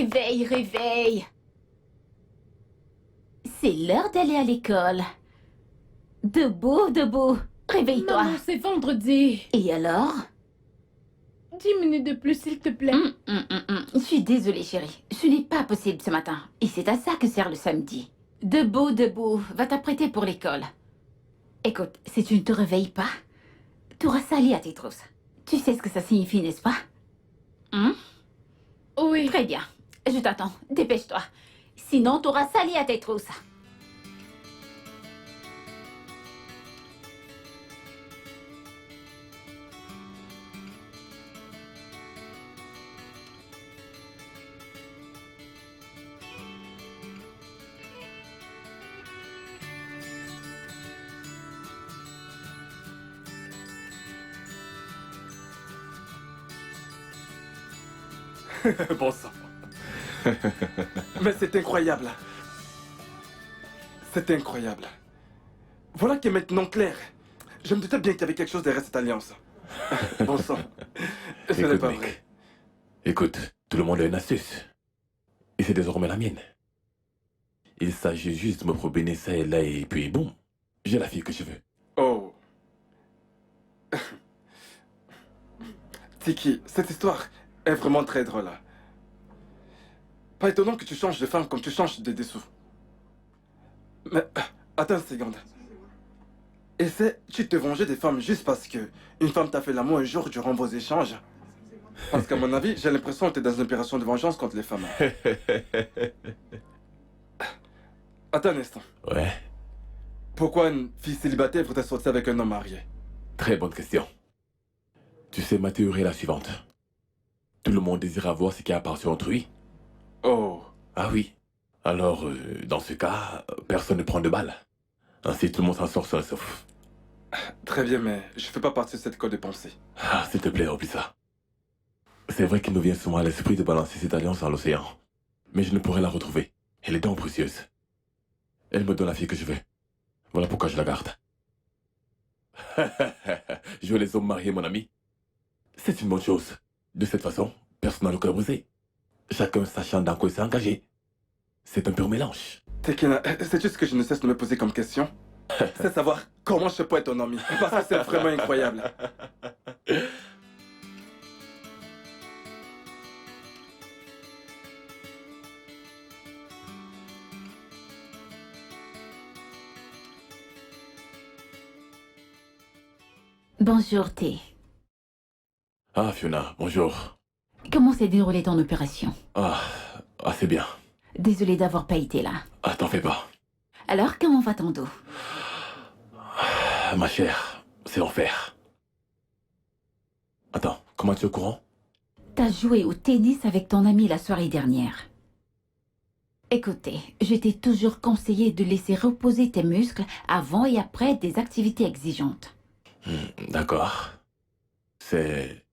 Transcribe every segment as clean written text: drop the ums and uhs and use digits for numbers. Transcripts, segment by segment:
Réveille, réveille. C'est l'heure d'aller à l'école. Debout, debout. Réveille-toi. Maman, c'est vendredi. Et alors? 10 minutes de plus, s'il te plaît. Je suis désolée, chérie. Ce n'est pas possible ce matin. Et c'est à ça que sert le samedi. Debout, debout. Va t'apprêter pour l'école. Écoute, si tu ne te réveilles pas, tu auras sali à tes trousses. Tu sais ce que ça signifie, n'est-ce pas? Oui. Très bien. Je t'attends. Dépêche-toi. Sinon, tu auras sali à tes trousses. Bon sang. Mais c'est incroyable. C'est incroyable. Voilà qui est maintenant clair. Je me doutais bien qu'il y avait quelque chose derrière cette alliance. Bon sang. Ce n'est Écoute, pas mec. vrai. Écoute, tout le monde a une astuce. Et c'est désormais la mienne. Il s'agit juste de me promener ça et là et puis boum, j'ai la fille que je veux. Oh. Tiki, cette histoire est vraiment très drôle. Pas étonnant que tu changes de femme comme tu changes de dessous. Mais attends une seconde. Essaie-tu de te venger des femmes juste parce que une femme t'a fait l'amour un jour durant vos échanges? Parce qu'à mon avis, j'ai l'impression que tu es dans une opération de vengeance contre les femmes. Attends un instant. Ouais, Pourquoi une fille célibataire voudrait sortir avec un homme marié? très bonne question. Tu sais, ma théorie est la suivante. Tout le monde désire avoir ce qui appartient à autrui. Oh. Ah oui. Alors, dans ce cas, personne ne prend de balles. Ainsi, tout le monde s'en sort seul sauf... Très bien, mais je fais pas partie de cette école de pensée. Ah, s'il te plaît, oublie ça. C'est vrai qu'il nous vient souvent à l'esprit de balancer cette alliance dans l'océan. Mais je ne pourrais la retrouver. Elle est donc précieuse. Elle me donne la fille que je veux. Voilà pourquoi je la garde. Jouer les hommes mariés, mon ami, c'est une bonne chose. De cette façon, personne n'a le cœur brisé. Chacun sachant dans quoi il s'est engagé. C'est un pur mélange. Tekena, c'est juste que je ne cesse de me poser comme question. C'est savoir comment je peux être ton ami. Parce que c'est vraiment incroyable. Bonjour, T. Ah, Fiona, bonjour. Comment s'est déroulée ton opération? Ah, c'est bien. Désolée d'avoir pas été là. Ah, t'en fais pas. Alors, comment va ton dos? Ah, ma chère, c'est l'enfer. Attends, comment tu es au courant? T'as joué au tennis avec ton ami la soirée dernière. Écoutez, je t'ai toujours conseillé de laisser reposer tes muscles avant et après des activités exigeantes. D'accord. C'est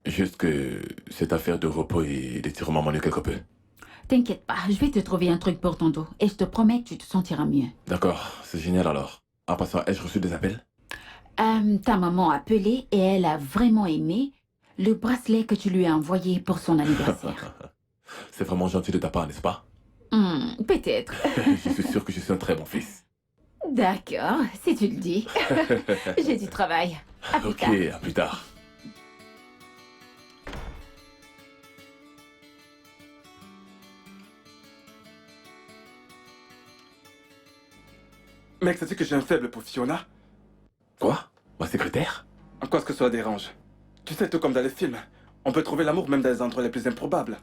juste que cette affaire de repos et d'étirement m'ennuie quelque peu. T'inquiète pas, je vais te trouver un truc pour ton dos et je te promets que tu te sentiras mieux. D'accord, c'est génial alors. En passant, ai-je reçu des appels? Ta maman a appelé et elle a vraiment aimé le bracelet que tu lui as envoyé pour son anniversaire. C'est vraiment gentil de ta part, n'est-ce pas? Peut-être. Je suis sûr que je suis un très bon fils. D'accord, si tu le dis. J'ai du travail. À plus Ok, tard. à plus tard. Mec, sais-tu que j'ai un faible pour Fiona? Quoi? Ma secrétaire? En quoi est-ce que cela dérange? Tu sais, tout comme dans les films, on peut trouver l'amour même dans les endroits les plus improbables.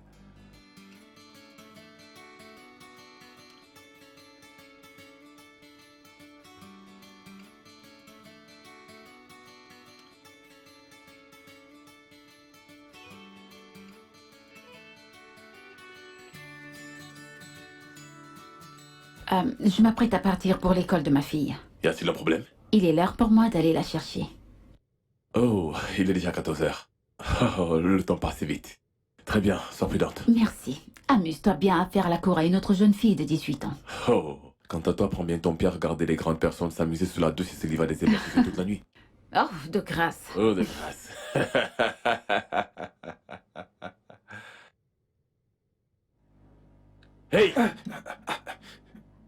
Je m'apprête à partir pour l'école de ma fille. Y a-t-il un problème? Il est l'heure pour moi d'aller la chercher. Oh, il est déjà 14 heures. Oh, le temps passe vite. Très bien, sois prudente. Merci. Amuse-toi bien à faire la cour à une autre jeune fille de 18 ans. Oh, quant à toi, prends bien ton pied à regarder les grandes personnes s'amuser sous la douce et célibat des émerveillés toute la nuit. Oh, de grâce. Oh, de grâce. Hey!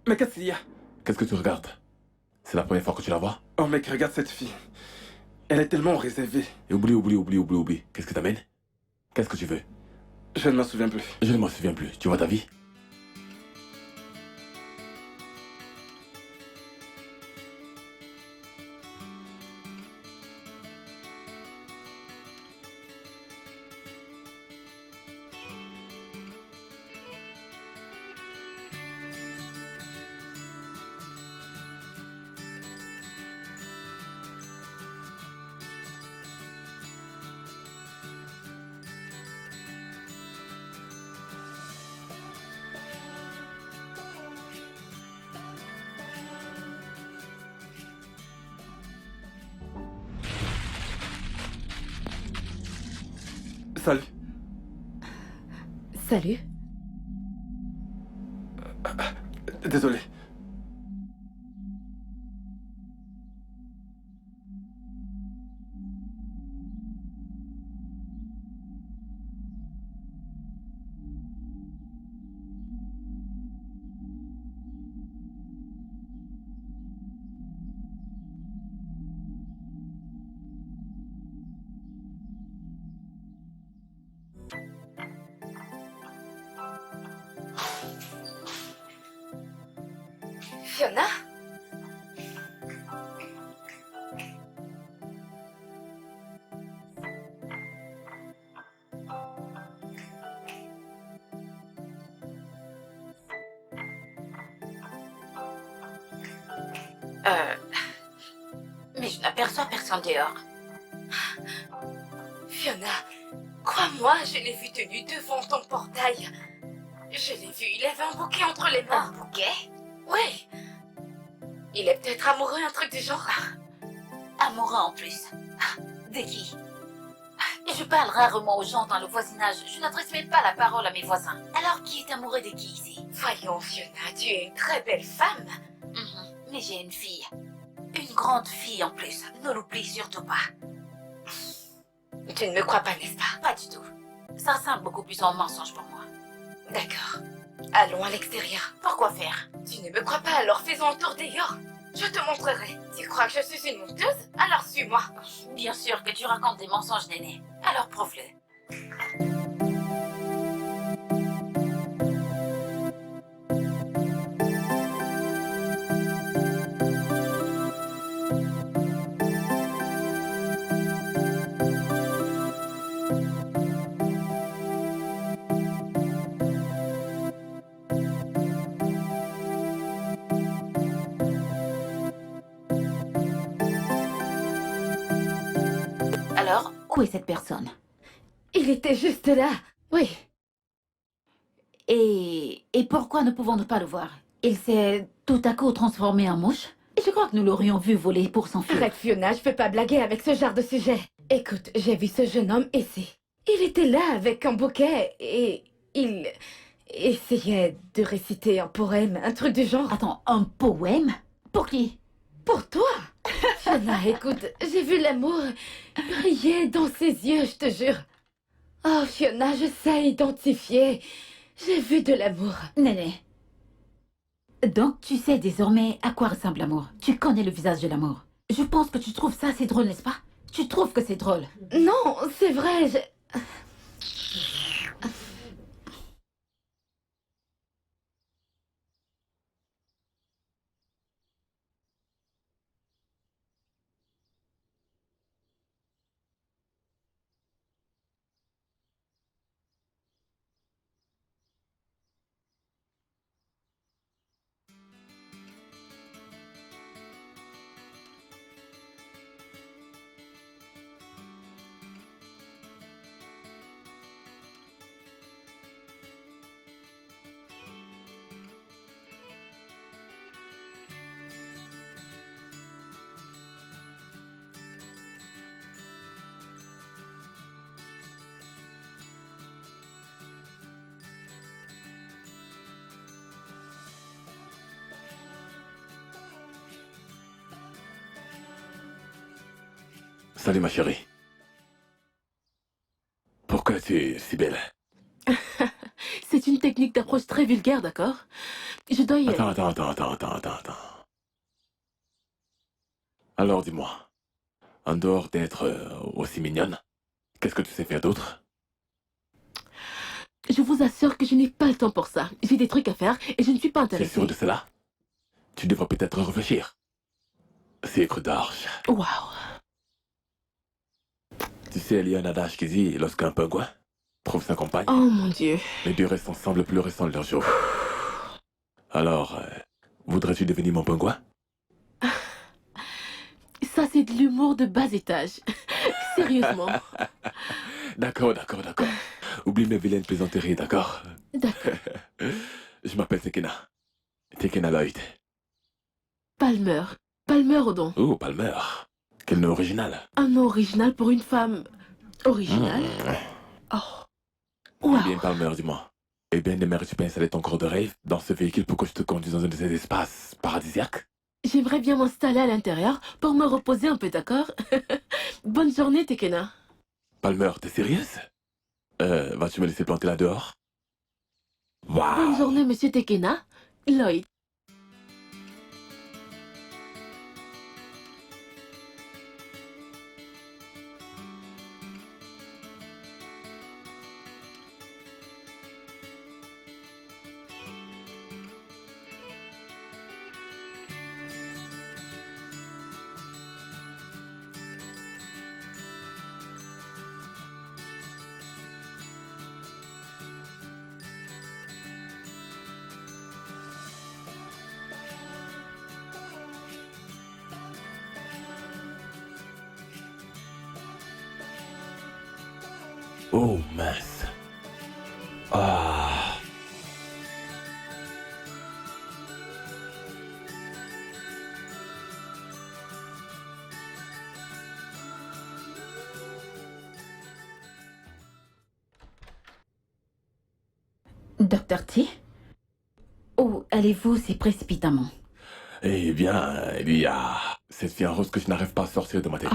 Mais qu'est-ce qu'il y a? Qu'est-ce que tu regardes? C'est la première fois que tu la vois? Oh mec, regarde cette fille. Elle est tellement réservée. Et oublie. Qu'est-ce que t'amènes? Qu'est-ce que tu veux? Je ne m'en souviens plus. Je ne m'en souviens plus. Tu vois ta vie? Salut. Salut. Désolé. Fiona? Mais je n'aperçois personne dehors. Fiona, crois-moi, je l'ai vu tenu devant ton portail. Je l'ai vu, il avait un bouquet entre les Un mains. bouquet? Oui. Il est peut-être amoureux, un truc du genre. Amoureux en plus. De qui? Je parle rarement aux gens dans le voisinage. Je n'adresse même pas la parole à mes voisins. Alors qui est amoureux de qui ici? Voyons, Fiona, tu es une très belle femme. Mais j'ai une fille. Une grande fille en plus. Ne l'oublie surtout pas. Tu ne me crois pas, n'est-ce pas? Pas du tout. Ça ressemble beaucoup plus à un mensonge pour moi. D'accord. Allons à l'extérieur. Pourquoi faire? Tu ne me crois pas, alors faisons un tour dehors. Je te montrerai. Tu crois que je suis une menteuse? Alors suis-moi. Bien sûr que tu racontes des mensonges, Néné. Alors prouve-le. Alors, où est cette personne? Il était juste là. Oui. Et pourquoi ne pouvons-nous pas le voir? Il s'est tout à coup transformé en mouche? Je crois que nous l'aurions vu voler pour s'enfuir. Arrête, Fiona, je peux pas blaguer avec ce genre de sujet. Écoute, j'ai vu ce jeune homme ici. Il était là avec un bouquet et il essayait de réciter un poème, un truc du genre. Attends, un poème? Pour qui? Pour toi. Fiona, écoute, j'ai vu l'amour briller dans ses yeux, je te jure. Oh, Fiona, je sais identifier. J'ai vu de l'amour. Néné. Donc tu sais désormais à quoi ressemble l'amour. Tu connais le visage de l'amour. Je pense que tu trouves ça assez drôle, n'est-ce pas? Tu trouves que c'est drôle? Non, c'est vrai, Salut ma chérie. Pourquoi tu es si belle? C'est c'est une technique d'approche très vulgaire, d'accord? Je dois y aller. Attends. Alors dis-moi, en dehors d'être aussi mignonne, qu'est-ce que tu sais faire d'autre? Je vous assure que je n'ai pas le temps pour ça. J'ai des trucs à faire et je ne suis pas C'est intéressée. sûr de cela? Tu devrais peut-être réfléchir. Secre d'arche. Waouh. Tu sais, il y a un adage qui dit, lorsqu'un pingouin trouve sa compagne, Oh mon Dieu. les deux restent ensemble plus récents de leur jour. Alors, voudrais-tu devenir mon pingouin? Ça, c'est de l'humour de bas étage. Sérieusement. D'accord. Oublie mes vilaines plaisanteries, d'accord? D'accord. Je m'appelle Tekena. Tekena Lloyd. Palmer. Palmer Odon. Oh, Palmer. Quel nom original. Un nom original pour une femme originale. Oh. Eh Waouh. bien, Palmer, dis-moi. Eh bien, aimerais-tu pas installer ton corps de rêve dans ce véhicule pour que je te conduise dans un de ces espaces paradisiaques? J'aimerais bien m'installer à l'intérieur pour me reposer un peu, d'accord? Bonne journée, Tekena. Palmer, t'es sérieuse? Vas-tu me laisser planter là dehors? Bonne Waouh! journée, monsieur Tekena. Lloyd. Oh, mince. Ah. Docteur T? Où allez-vous si précipitamment? Eh bien, il y a cette fille en rose que je n'arrive pas à sortir de ma tête.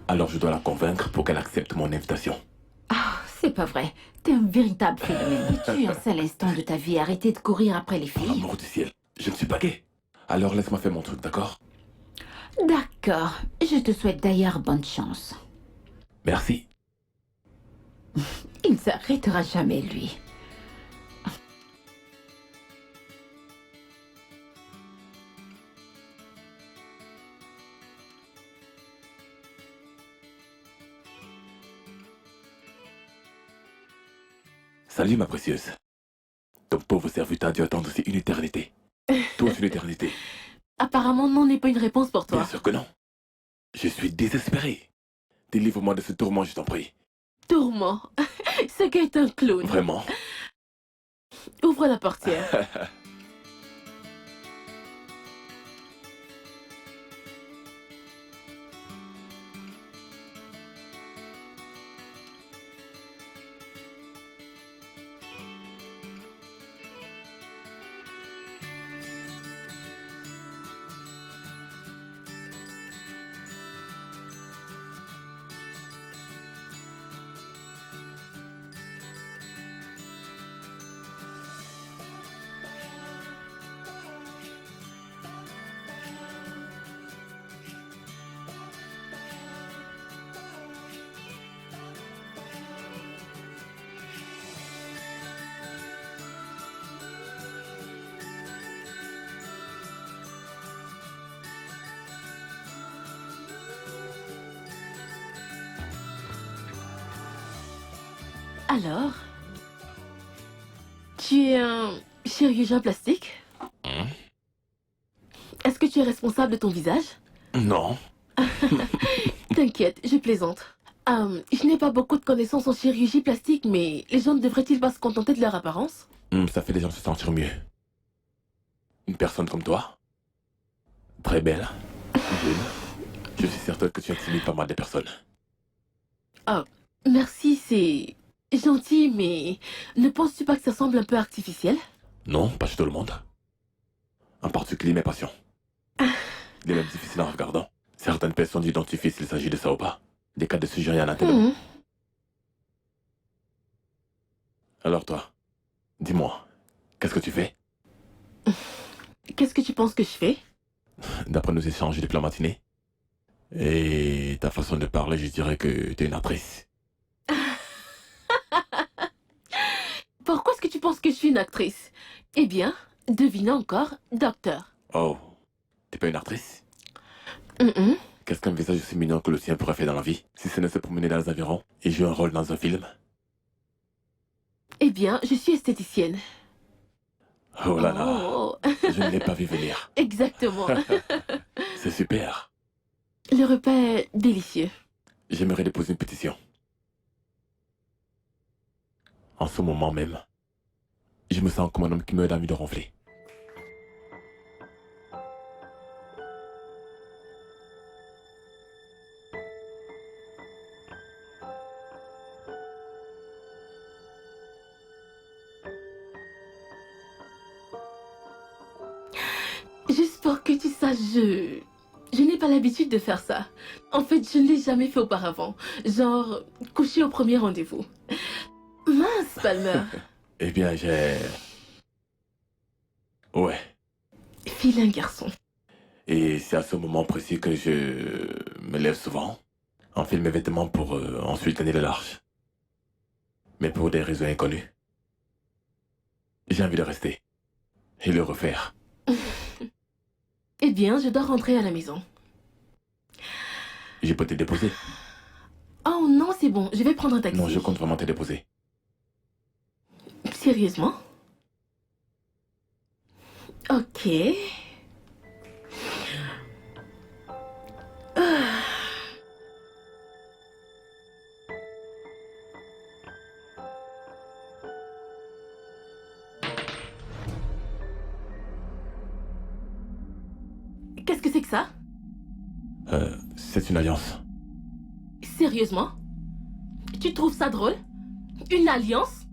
Alors je dois la convaincre pour qu'elle accepte mon invitation. Ah, c'est pas vrai. T'es un véritable phénomène. Tu un seul instant de ta vie arrêter de courir après les Pour filles? l'amour du ciel, je ne suis pas gay. Alors laisse-moi faire mon truc, d'accord? D'accord. Je te souhaite d'ailleurs bonne chance. Merci. Il ne s'arrêtera jamais, lui. Salut ma précieuse. Ton pauvre serviteur a dû attendre aussi une éternité. Toute une éternité. Apparemment, non n'est pas une réponse pour Bien toi. sûr que non. Je suis désespéré. Délivre-moi de ce tourment, je t'en prie. Tourment. Ce gars est un clown. Vraiment. Ouvre la portière. Alors, tu es un chirurgien plastique? Est-ce que tu es responsable de ton visage? Non. T'inquiète, je plaisante. Je n'ai pas beaucoup de connaissances en chirurgie plastique, mais les gens ne devraient-ils pas se contenter de leur apparence? Ça fait les gens se sentir mieux. Une personne comme toi, très belle, jeune, je suis certain que tu intimides pas mal de personnes. Merci, c'est gentil, mais ne penses-tu pas que ça semble un peu artificiel? Non, pas chez tout le monde. En particulier mes patients. Il est même difficile en regardant. Certaines personnes identifient s'il s'agit de ça ou pas. Des cas de ce genre, il y en a tellement. Mhm. Alors toi, Dis-moi, qu'est-ce que tu fais? Qu'est-ce que tu penses que je fais? D'après nos échanges depuis la matinée et ta façon de parler, je dirais que tu es une actrice. Pourquoi est-ce que tu penses que je suis une actrice? Eh bien, devine encore, docteur. Oh, t'es pas une actrice? Mm-mm. Qu'est-ce qu'un visage aussi mignon que le sien pourrait faire dans la vie, si ce n'est se promener dans les environs et jouer un rôle dans un film? Eh bien, je suis esthéticienne. Oh là là, Oh, je ne l'ai pas vu venir. exactement. C'est super. Le repas est délicieux. J'aimerais déposer une pétition. En ce moment même, je me sens comme un homme qui meurt d'envie de ronfler. Juste pour que tu saches, je n'ai pas l'habitude de faire ça. En fait, je ne l'ai jamais fait auparavant. Genre, coucher au premier rendez-vous. Mince, Palmer. Eh bien, j'ai... Ouais. Vilain garçon. Et c'est à ce moment précis que je me lève souvent, enfile mes vêtements pour ensuite gagner le large. Mais pour des raisons inconnues. J'ai envie de rester. Et le refaire. Eh bien, je dois rentrer à la maison. Je peux te déposer? Oh non, c'est bon, je vais prendre un taxi. Non, je compte vraiment te déposer. Sérieusement? Ok. Ah. Qu'est-ce que c'est que ça? C'est une alliance. Sérieusement? Tu trouves ça drôle? Une alliance?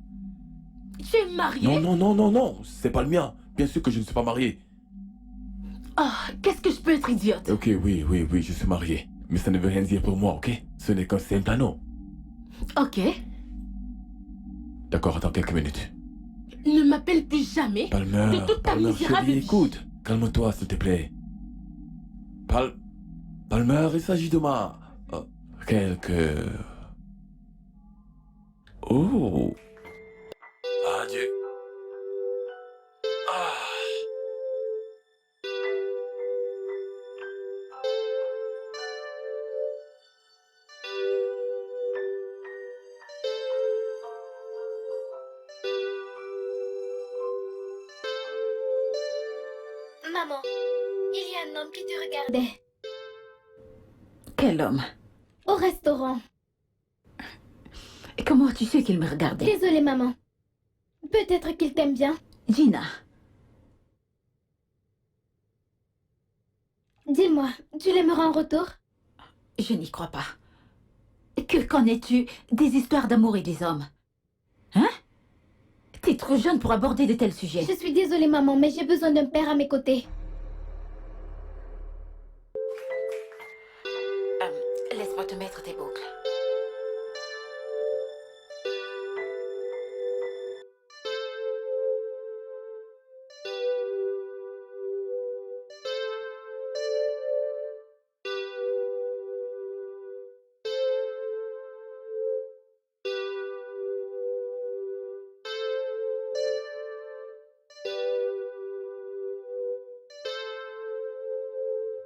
Tu es marié? Non, non, non, non, non, c'est pas le mien. Bien sûr que je ne suis pas marié. Ah, qu'est-ce que je peux être idiote? Ok, oui, oui, oui, je suis marié. Mais ça ne veut rien dire pour moi, ok? Ce n'est qu'un simple anneau. Ok. D'accord, attends quelques minutes. Ne m'appelle plus jamais Palmer, de toute ta Palmer, misérable chérie, vie. écoute. Calme-toi, s'il te plaît. Palmer, il s'agit de ma... quelques... Oh. Adieu. Ah. Maman, il y a un homme qui te regardait Quel homme? au restaurant. Et comment tu sais qu'il me regardait? Désolée, maman. Peut-être qu'il t'aime bien. Gina, Dis-moi, tu l'aimeras en retour? je n'y crois pas. Que connais-tu des histoires d'amour et des hommes? Hein? T'es trop jeune pour aborder de tels sujets. Je suis désolée, maman, mais j'ai besoin d'un père à mes côtés. Laisse-moi te mettre tes boucles.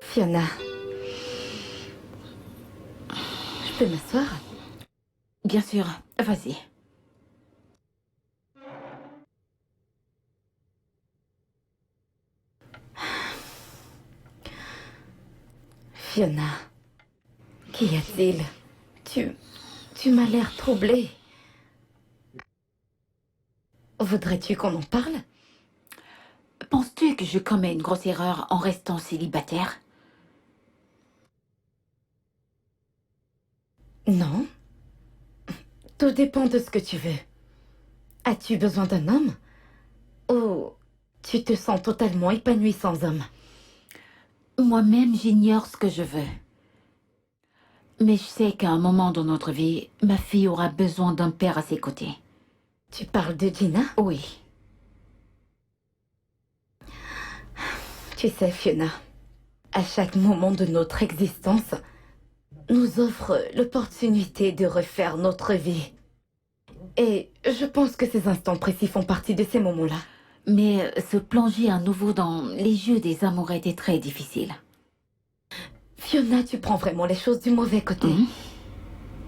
Fiona. Je peux m'asseoir? Bien sûr, vas-y. Fiona. Qu'y a-t-il? Tu m'as l'air troublée. Voudrais-tu qu'on en parle? Penses-tu que je commets une grosse erreur en restant célibataire? Non. Tout dépend de ce que tu veux. As-tu besoin d'un homme? Ou tu te sens totalement épanouie sans homme? Moi-même, j'ignore ce que je veux. Mais je sais qu'à un moment dans notre vie, ma fille aura besoin d'un père à ses côtés. Tu parles de Gina? Oui. Tu sais, Fiona, à chaque moment de notre existence, nous offre l'opportunité de refaire notre vie. Et je pense que ces instants précis font partie de ces moments-là. Mais se plonger à nouveau dans les jeux des amours était très difficile. Fiona, tu prends vraiment les choses du mauvais côté.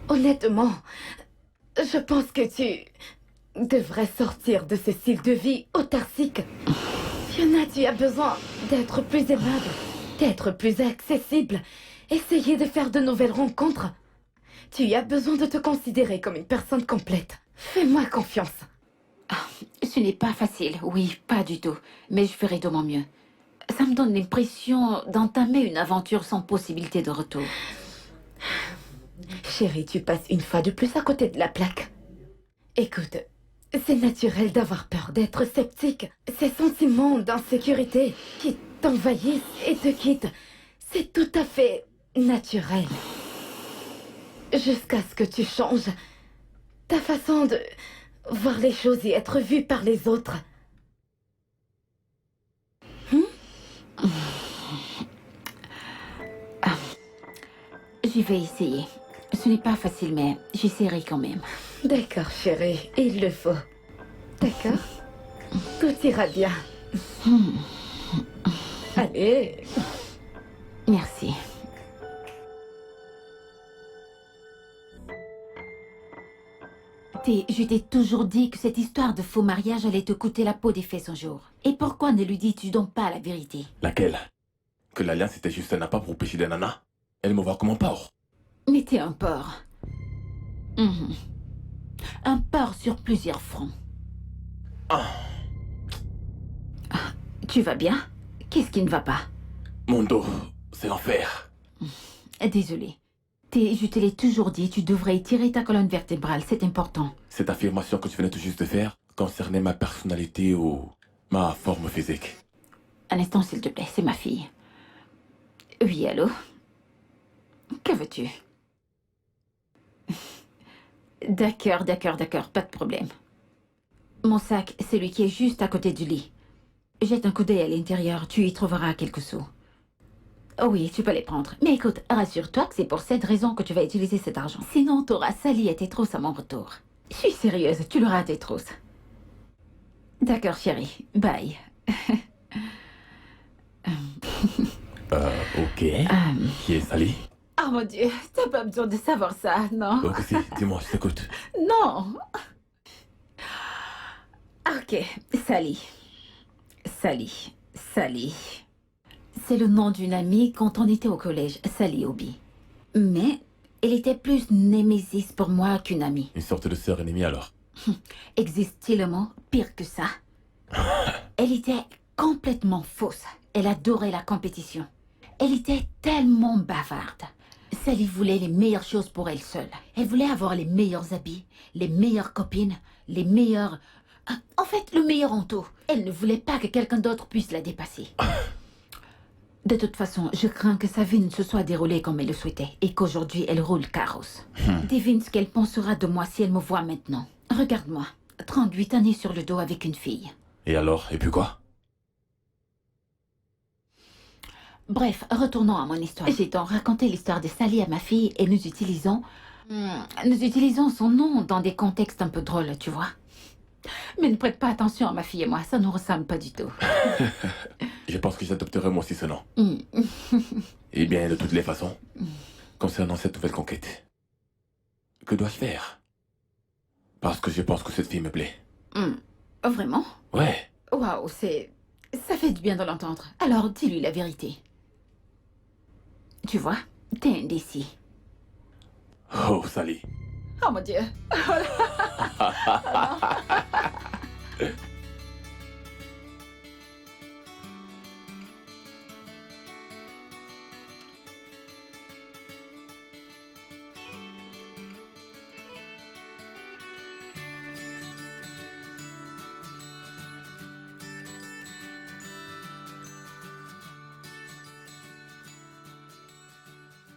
Honnêtement, je pense que tu devrais sortir de ce style de vie autarcique. Fiona, tu as besoin d'être plus aimable, d'être plus accessible, essayer de faire de nouvelles rencontres. Tu as besoin de te considérer comme une personne complète. Fais-moi confiance. Ce n'est pas facile, oui, pas du tout. Mais je ferai de mon mieux. Ça me donne l'impression d'entamer une aventure sans possibilité de retour. Chérie, tu passes une fois de plus à côté de la plaque. Écoute, c'est naturel d'avoir peur, d'être sceptique. Ces sentiments d'insécurité qui t'envahissent et te quittent, c'est tout à fait naturel. Jusqu'à ce que tu changes ta façon de voir les choses et être vue par les autres. Je vais essayer. Ce n'est pas facile, mais j'essaierai quand même. D'accord, chérie, il le faut. D'accord? Tout ira bien. Allez. Merci. Je t'ai toujours dit que cette histoire de faux mariage allait te coûter la peau des fesses un jour. Et pourquoi ne lui dis-tu donc pas la vérité? Laquelle? Que l'alliance était juste un appât pour pêcher des nanas? Elle me voit comme un porc. Mais t'es un porc. Un porc sur plusieurs fronts. Ah, Tu vas bien? Qu'est-ce qui ne va pas? mon dos, c'est l'enfer. Désolée. Je te l'ai toujours dit, tu devrais étirer ta colonne vertébrale, c'est important. Cette affirmation que tu venais tout juste de faire concernait ma personnalité ou ma forme physique. Un instant, s'il te plaît, c'est ma fille. Oui, allô? Que veux-tu? D'accord, pas de problème. Mon sac, c'est celui qui est juste à côté du lit. Jette un coup d'œil à l'intérieur, tu y trouveras quelques sous. Oh oui, tu peux les prendre. Mais écoute, rassure-toi que c'est pour cette raison que tu vas utiliser cet argent. Sinon, t'auras sali et tes trousses à mon retour. Je suis sérieuse, tu l'auras à tes trousses. D'accord, chérie. Bye. Ok. Qui est Sally? Oh mon Dieu, t'as pas besoin de savoir ça, non? Ok, si, dis-moi, je t'écoute. Non. Ok, Sally. Sally. C'est le nom d'une amie quand on était au collège, Sally Obi. Mais elle était plus némésis pour moi qu'une amie. Une sorte de sœur ennemie alors. Existe-t-il le mot pire que ça? Elle était complètement fausse. Elle adorait la compétition. Elle était tellement bavarde. Sally voulait les meilleures choses pour elle seule. Elle voulait avoir les meilleurs habits, les meilleures copines, les meilleurs... En fait, le meilleur en tout. Elle ne voulait pas que quelqu'un d'autre puisse la dépasser. De toute façon, je crains que sa vie ne se soit déroulée comme elle le souhaitait et qu'aujourd'hui elle roule carrosse. Devine ce qu'elle pensera de moi si elle me voit maintenant. Regarde-moi, 38 années sur le dos avec une fille. Et alors, et puis quoi? Bref, retournons à mon histoire. J'ai donc raconté l'histoire de Sally à ma fille et nous utilisons son nom dans des contextes un peu drôles, tu vois. Mais ne prête pas attention à ma fille et moi, ça ne nous ressemble pas du tout. Je pense que j'adopterai moi aussi ce nom. Eh bien, de toutes les façons, concernant cette nouvelle conquête, que dois-je faire? Parce que je pense que cette fille me plaît. Vraiment? Ouais. Waouh, ça fait du bien de l'entendre. Alors, dis-lui la vérité. Tu vois, t'es indécis. Oh, Sally. Oh mon Dieu.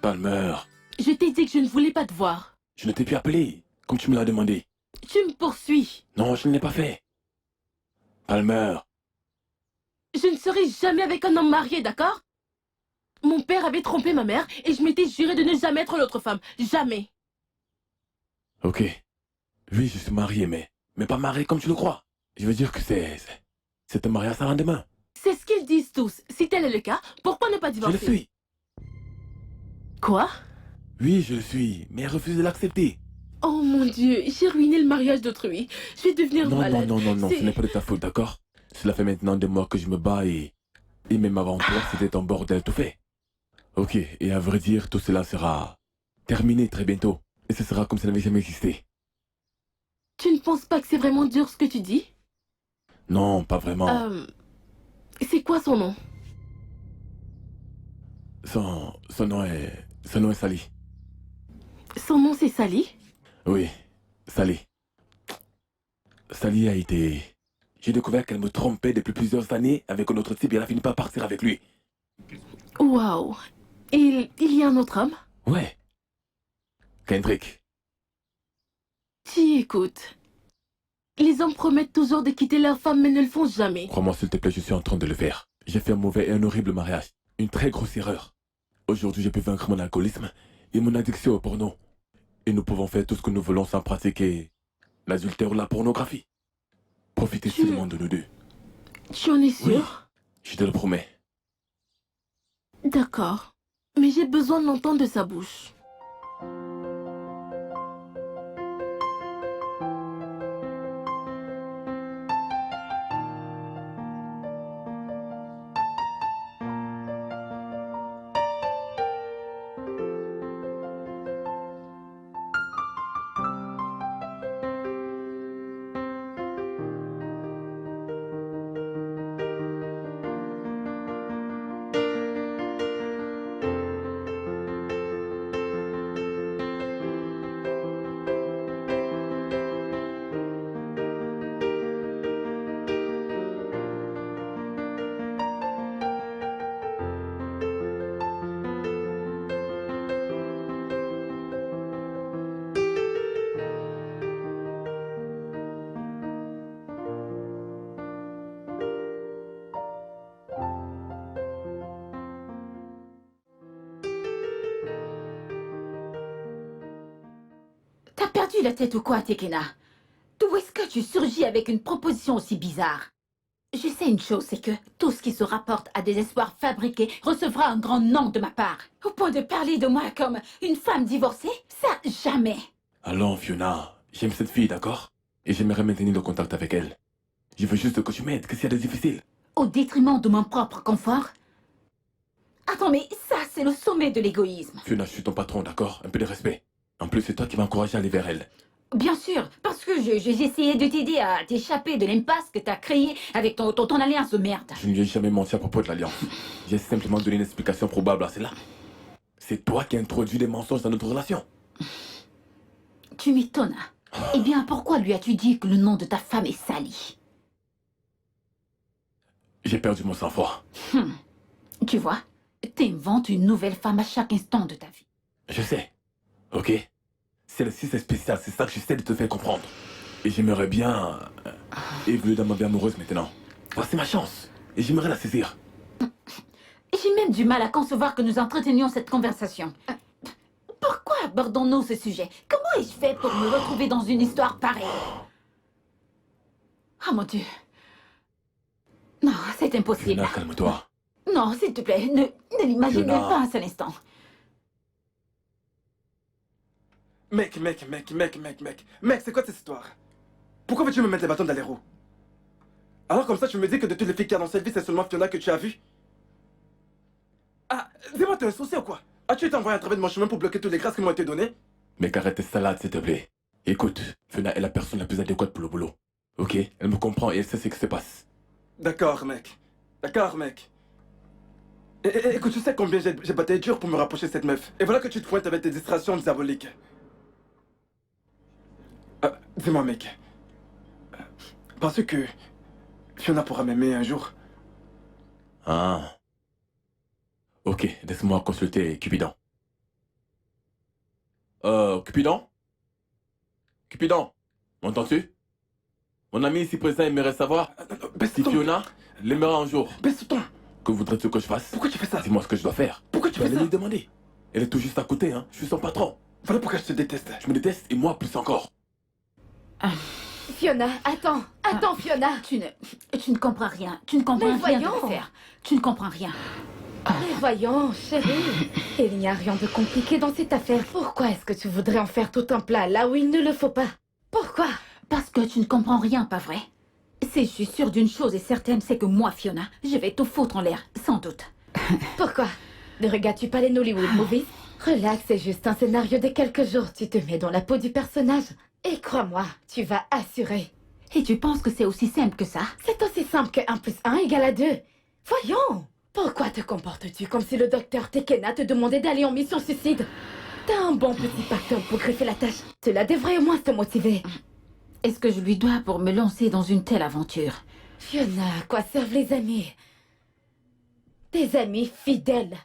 Palmer, Je t'ai dit que je ne voulais pas te voir. je ne t'ai plus appelé, comme tu me l'as demandé. Tu me poursuis. Non, je ne l'ai pas fait. Palmer, Je ne serai jamais avec un homme marié, d'accord? Mon père avait trompé ma mère et je m'étais juré de ne jamais être l'autre femme. Jamais. Ok. Oui, je suis marié, mais pas marié comme tu le crois. Je veux dire que c'est un mariage sans lendemain. C'est ce qu'ils disent tous. Si tel est le cas, pourquoi ne pas Je divorcer? le suis. Quoi? Oui, je le suis, mais elle refuse de l'accepter. Oh mon Dieu, j'ai ruiné le mariage d'autrui. Je vais devenir Non, malade. non, C'est- ce n'est pas de ta faute, d'accord? Cela fait maintenant des mois que je me bats et même avant toi, c'était un bordel tout fait. Ok, et à vrai dire, tout cela sera terminé très bientôt. Et ce sera comme ça n'avait jamais existé. Tu ne penses pas que c'est vraiment dur ce que tu dis? Non, pas vraiment. C'est quoi son nom? Son nom est Sally. Son nom c'est Sally? Oui, Sally. Sally a été... J'ai découvert qu'elle me trompait depuis plusieurs années avec un autre type et elle a fini par partir avec lui. Waouh. Il y a un autre homme? Ouais. Kendrick. Si, écoute. Les hommes promettent toujours de quitter leur femme mais ne le font jamais. Crois-moi s'il te plaît, je suis en train de le faire. J'ai fait un mauvais et un horrible mariage. Une très grosse erreur. Aujourd'hui, j'ai pu vaincre mon alcoolisme et mon addiction au porno. Et nous pouvons faire tout ce que nous voulons sans pratiquer l'adultère ou la pornographie. Profitez seulement de nous deux. Tu en es sûr? Je te le promets. D'accord. Mais j'ai besoin de l'entendre de sa bouche. T'as perdu la tête ou quoi, Tekena? D'où est-ce que tu surgis avec une proposition aussi bizarre? Je sais une chose, c'est que tout ce qui se rapporte à des espoirs fabriqués recevra un grand nom de ma part. Au point de parler de moi comme une femme divorcée? Ça, jamais. Allons, Fiona. J'aime cette fille, d'accord? Et j'aimerais maintenir le contact avec elle. Je veux juste que tu m'aides. Qu'est-ce qu'il y a de difficile? Au détriment de mon propre confort? Attends, mais ça, c'est le sommet de l'égoïsme. Fiona, je suis ton patron, d'accord? Un peu de respect. En plus, c'est toi qui m'as encouragé à aller vers elle. Bien sûr, parce que j'ai essayé de t'aider à t'échapper de l'impasse que t'as créée avec ton alliance de merde. Je ne lui ai jamais menti à propos de l'alliance. J'ai simplement donné une explication probable à cela. C'est toi qui as introduit les mensonges dans notre relation. Tu m'étonnes. Eh bien, pourquoi lui as-tu dit que le nom de ta femme est Sally? J'ai perdu mon sang-froid. Tu vois, t'inventes une nouvelle femme à chaque instant de ta vie. Je sais. Ok? Celle-ci, c'est spécial. C'est ça que j'essaie de te faire comprendre. Et j'aimerais bien évoluer dans ma vie amoureuse maintenant. Voici ma chance. Et j'aimerais la saisir. J'ai même du mal à concevoir que nous entretenions cette conversation. Pourquoi abordons-nous ce sujet? Comment ai-je fait pour me retrouver dans une histoire pareille? Oh mon Dieu. Non, c'est impossible. Fiona, calme-toi. Non, s'il te plaît, ne l'imagine Fiona. même pas un seul instant. Mec, c'est quoi cette histoire? Pourquoi veux-tu me mettre les bâtons dans les roues? Alors comme ça, tu me dis que de toutes les filles qui a dans cette vie, c'est seulement Fiona que tu as vue? Ah, dis-moi, t'es un souci ou quoi? As-tu été envoyé à travers de mon chemin pour bloquer toutes les grâces qui m'ont été données? Mec, arrête tes salades, s'il te plaît. Écoute, Fiona est la personne la plus adéquate pour le boulot. Ok? Elle me comprend et elle sait ce qui se passe. D'accord, mec. Écoute, tu sais combien j'ai bataillé dur pour me rapprocher de cette meuf. Et voilà que tu te pointes avec tes distractions diaboliques. Dis-moi, mec. Penses-tu que Fiona pourra m'aimer un jour? Ah. Ok, laisse-moi consulter Cupidon. Cupidon? Cupidon, m'entends-tu? Mon ami ici présent aimerait savoir si Baisse ton... Fiona les mets un jour. Baisse ce ton. Que voudrais-tu que je fasse? Pourquoi tu fais ça? Dis-moi ce que je dois faire. Pourquoi tu Tu vas fais aller ça? lui demander. Elle est tout juste à côté, hein. Je suis son patron. Voilà pourquoi je te déteste. Je me déteste et moi plus encore. Fiona, attends. Attends, Fiona. Tu ne comprends rien. Tu ne comprends Mais rien de voyons. l'affaire. Tu ne comprends rien. Mais voyons, chérie. Il n'y a rien de compliqué dans cette affaire. Pourquoi est-ce que tu voudrais en faire tout un plat là où il ne le faut pas? Pourquoi? Parce que tu ne comprends rien, pas vrai? Si je suis sûre d'une chose est certaine, c'est que moi, Fiona, je vais tout foutre en l'air, sans doute. Pourquoi? Ne regardes-tu pas les Nollywood movies? Relax, c'est juste un scénario de quelques jours. Tu te mets dans la peau du personnage. Et crois-moi, tu vas assurer. Et tu penses que c'est aussi simple que ça? C'est aussi simple que 1 + 1 = 2. Voyons. Pourquoi te comportes-tu comme si le docteur Tekena te demandait d'aller en mission suicide? T'as un bon petit pactole pour greffer la tâche. Cela devrait au moins te motiver. Est-ce que je lui dois pour me lancer dans une telle aventure? Fiona, à quoi servent les amis? Des amis fidèles.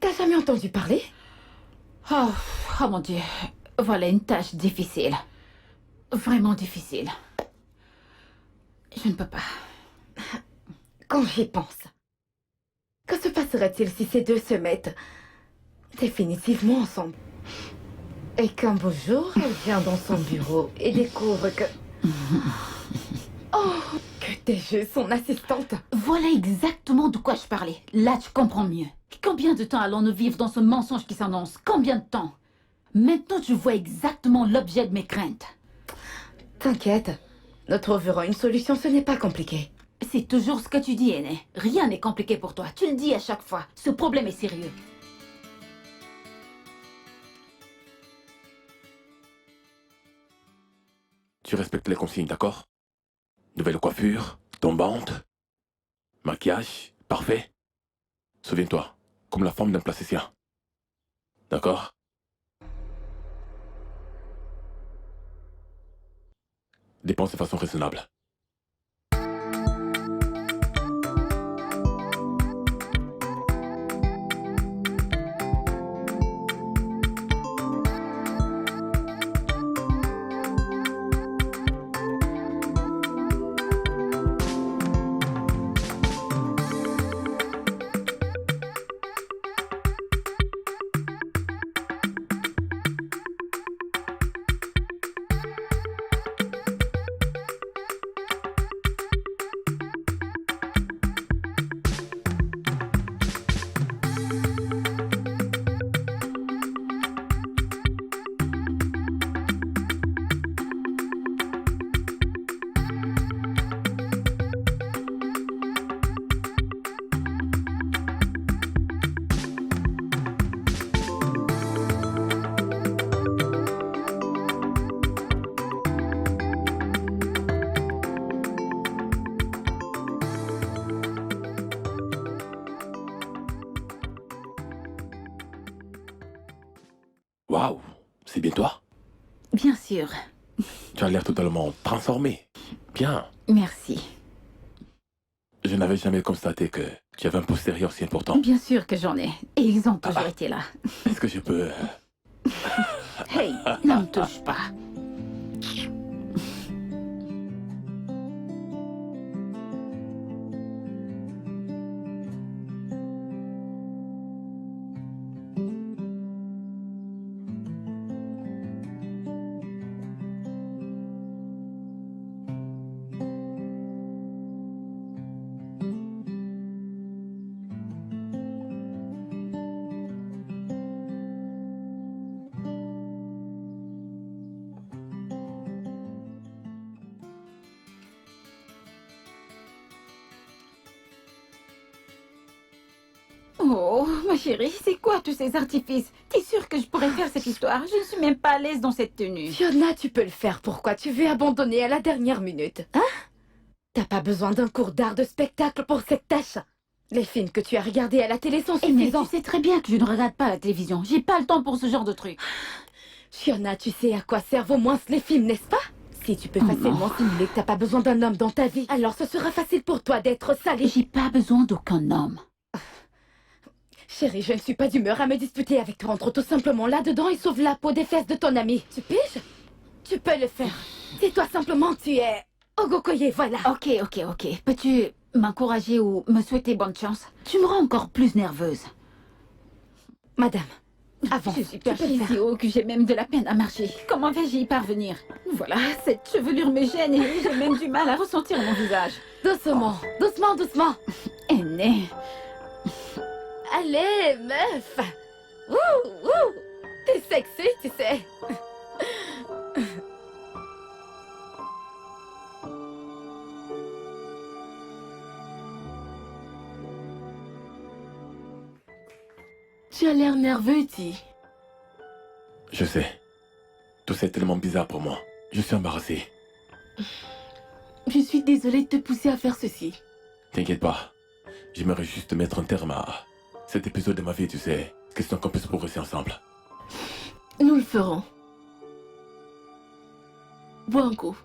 T'as jamais entendu parler? Oh, oh mon Dieu. Voilà une tâche difficile. Vraiment difficile. Je ne peux pas. Quand j'y pense. Que se passerait-il si ces deux se mettent définitivement ensemble? Et qu'un beau jour, elle vient dans son bureau et découvre que... Oh, que t'es juste son assistante. Voilà exactement de quoi je parlais. Là, tu comprends mieux. Combien de temps allons-nous vivre dans ce mensonge qui s'annonce? Combien de temps? Maintenant, je vois exactement l'objet de mes craintes. T'inquiète, nous trouverons une solution, ce n'est pas compliqué. C'est toujours ce que tu dis, Aîné. Rien n'est compliqué pour toi. Tu le dis à chaque fois. Ce problème est sérieux. Tu respectes les consignes, d'accord? Nouvelle coiffure, tombante, maquillage, parfait. Souviens-toi, comme la forme d'un plasticien. D'accord? Dépense de façon raisonnable. Waouh, c'est bien toi? Bien sûr. Tu as l'air totalement transformé. Bien. Merci. Je n'avais jamais constaté que tu avais un postérieur si important. Bien sûr que j'en ai. Et ils ont toujours été là. Est-ce que je peux... Hey, ne me touche pas. Oh, ma chérie, c'est quoi tous ces artifices? T'es sûre que je pourrais faire cette histoire? Je ne suis même pas à l'aise dans cette tenue. Fiona, tu peux le faire. Pourquoi tu veux abandonner à la dernière minute? Hein? T'as pas besoin d'un cours d'art de spectacle pour cette tâche. Les films que tu as regardés à la télé sont Eh, mais suffisants. tu sais très bien que je ne regarde pas la télévision. J'ai pas le temps pour ce genre de truc. Fiona, tu sais à quoi servent au moins les films, n'est-ce pas? Si tu peux Oh facilement simuler que t'as pas besoin d'un homme dans ta vie, alors ce sera facile pour toi d'être salé. J'ai pas besoin d'aucun homme. Chérie, je ne suis pas d'humeur à me disputer avec toi. Entre tout simplement là-dedans et sauve la peau des fesses de ton ami. Tu piges? Tu peux le faire. Dis-toi simplement que tu es Ogokoye, voilà. Ok, ok, ok. Peux-tu m'encourager ou me souhaiter bonne chance? Tu me rends encore plus nerveuse. Madame, avance. Je suis Tu peux perchée le faire. si haut que j'ai même de la peine à marcher. Comment vais-je y parvenir? Voilà, cette chevelure me gêne et j'ai même du mal à ressentir mon visage. Doucement, doucement, doucement. Aînée. Allez, meuf. Ouh, ouh. T'es sexy, tu sais. Tu as l'air nerveux, Ti. Je sais. Tout ça est tellement bizarre pour moi. Je suis embarrassé. Je suis désolée de te pousser à faire ceci. T'inquiète pas. J'aimerais juste mettre un terme à cet épisode de ma vie, tu sais. Question qu'on puisse progresser ensemble. Nous le ferons. Bois un coup.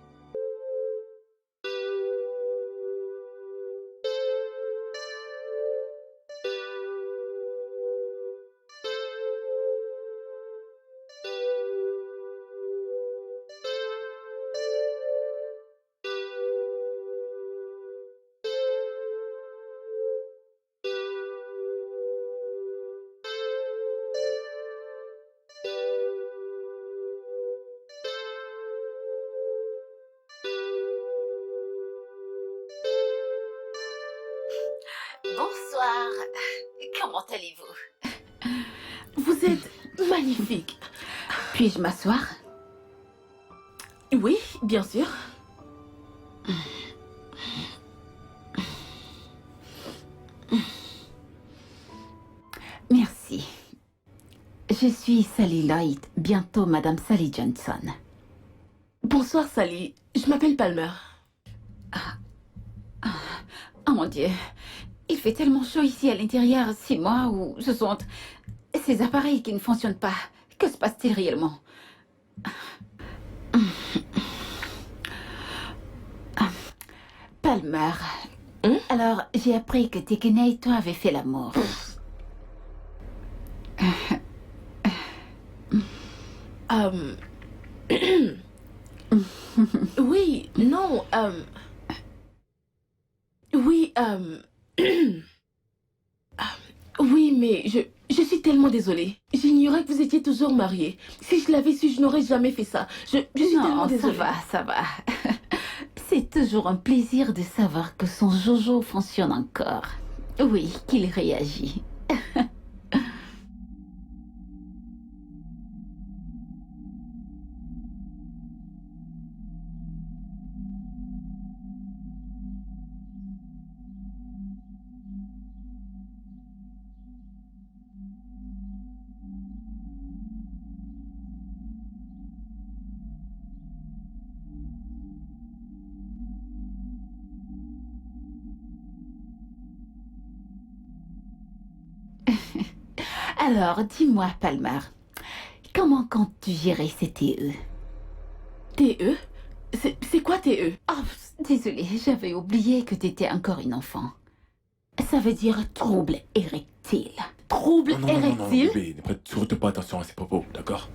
Bonsoir. Comment allez-vous? Vous êtes magnifique. Puis-je m'asseoir? Oui, bien sûr. Merci. Je suis Sally Lloyd, bientôt Madame Sally Johnson. Bonsoir, Sally. Je m'appelle Palmer. Oh mon Dieu, il fait tellement chaud ici à l'intérieur, 6 mois où ce sont ces appareils qui ne fonctionnent pas. Que se passe-t-il réellement? Palmer, alors j'ai appris que Tekene et toi avez fait l'amour. Oui, non, oui, oui, mais je suis tellement désolée. J'ignorais que vous étiez toujours mariés. Si je l'avais su, je n'aurais jamais fait ça. Je suis tellement Non, désolée. ça va. C'est toujours un plaisir de savoir que son Jojo fonctionne encore. Oui, qu'il réagit. Alors, dis-moi, Palmer, comment comptes-tu gérer ces TE? TE? C'est quoi TE? Oh, désolée, j'avais oublié que t'étais encore une enfant. Ça veut dire trouble érectile. Trouble Non, érectile? bébé, ne prête surtout pas attention à ces propos, d'accord?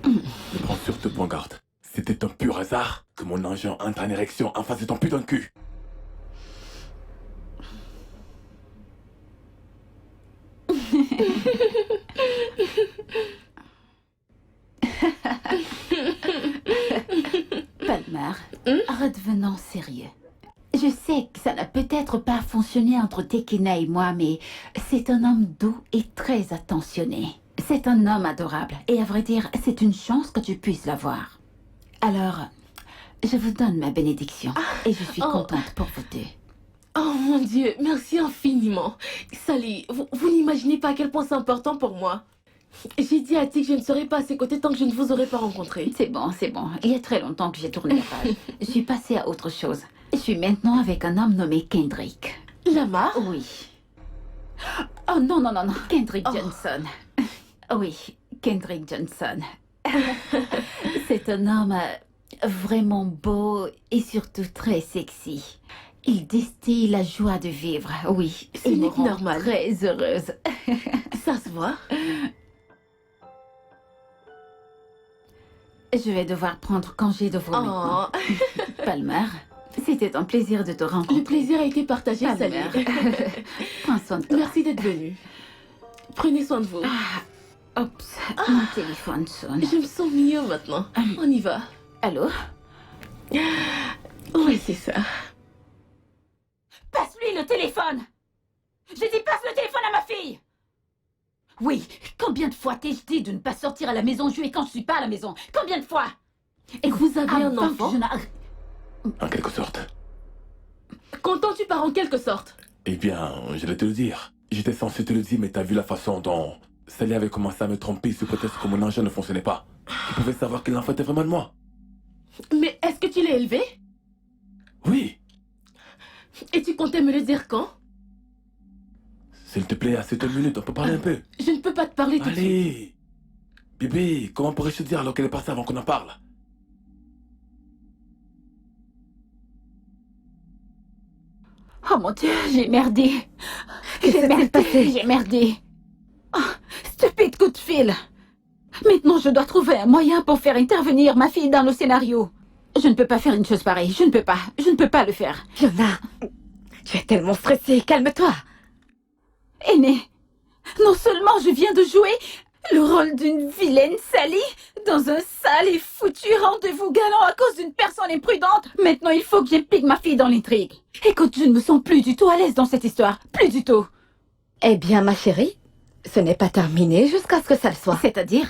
Ne prends surtout pas garde. C'était un pur hasard que mon engin entre en érection en face de ton putain de cul. Palmer, redevenons sérieux. Je sais que ça n'a peut-être pas fonctionné entre Tekena et moi, mais c'est un homme doux et très attentionné. C'est un homme adorable, et à vrai dire, c'est une chance que tu puisses l'avoir. Alors, je vous donne ma bénédiction, et je suis contente pour vous deux. Oh mon Dieu, merci infiniment. Sally, vous n'imaginez pas à quel point c'est important pour moi. J'ai dit à Ti que je ne serais pas à ses côtés tant que je ne vous aurais pas rencontré. C'est bon. Il y a très longtemps que j'ai tourné la page. Je suis passée à autre chose. Je suis maintenant avec un homme nommé Kendrick. Lamar? Oui. Oh non. Kendrick Johnson. Oui, Kendrick Johnson. C'est un homme vraiment beau et surtout très sexy. Il distille la joie de vivre, oui. C'est Il me rend normal. très heureuse. Ça se voit. Je vais devoir prendre congé de vous maintenant. Oh, Palmer, c'était un plaisir de te rencontrer. le plaisir a été partagé, Palmer, Sally. prends soin de toi. Merci d'être venu. Prenez soin de vous. Oups, mon téléphone sonne. Je me sens mieux maintenant. On y va. Allô? Oui, c'est ça. Passe-lui le téléphone! Je dis passe le téléphone à ma fille! Oui, combien de fois t'ai-je dit de ne pas sortir à la maison jouer quand je suis pas à la maison? Combien de fois? Et vous avez un Avant enfant? que je n'a- En quelque sorte. Qu'entends-tu par en quelque sorte? Eh bien, je vais te le dire. J'étais censé te le dire, mais t'as vu la façon dont Sally avait commencé à me tromper sous prétexte que mon engin ne fonctionnait pas. Tu pouvais savoir que l'enfant était vraiment de moi. Mais est-ce que tu l'as élevé? Oui. Et tu comptais me le dire quand? S'il te plaît, à cette minute, on peut parler un peu. Je ne peux pas te parler tout de suite. Allez. Bébé, comment pourrais-je te dire alors qu'elle est passée avant qu'on en parle? Oh mon Dieu, j'ai merdé. Que s'est-il passé? J'ai merdé. Oh, stupide coup de fil. Maintenant, je dois trouver un moyen pour faire intervenir ma fille dans le scénario. Je ne peux pas faire une chose pareille. Je ne peux pas. Je ne peux pas le faire. Fiona, tu es tellement stressée, calme-toi. Aîné, non seulement je viens de jouer le rôle d'une vilaine Sally dans un sale et foutu rendez-vous galant à cause d'une personne imprudente, maintenant il faut que j'implique ma fille dans l'intrigue. Écoute, je ne me sens plus du tout à l'aise dans cette histoire. Plus du tout. Eh bien, ma chérie, ce n'est pas terminé jusqu'à ce que ça le soit. C'est-à-dire?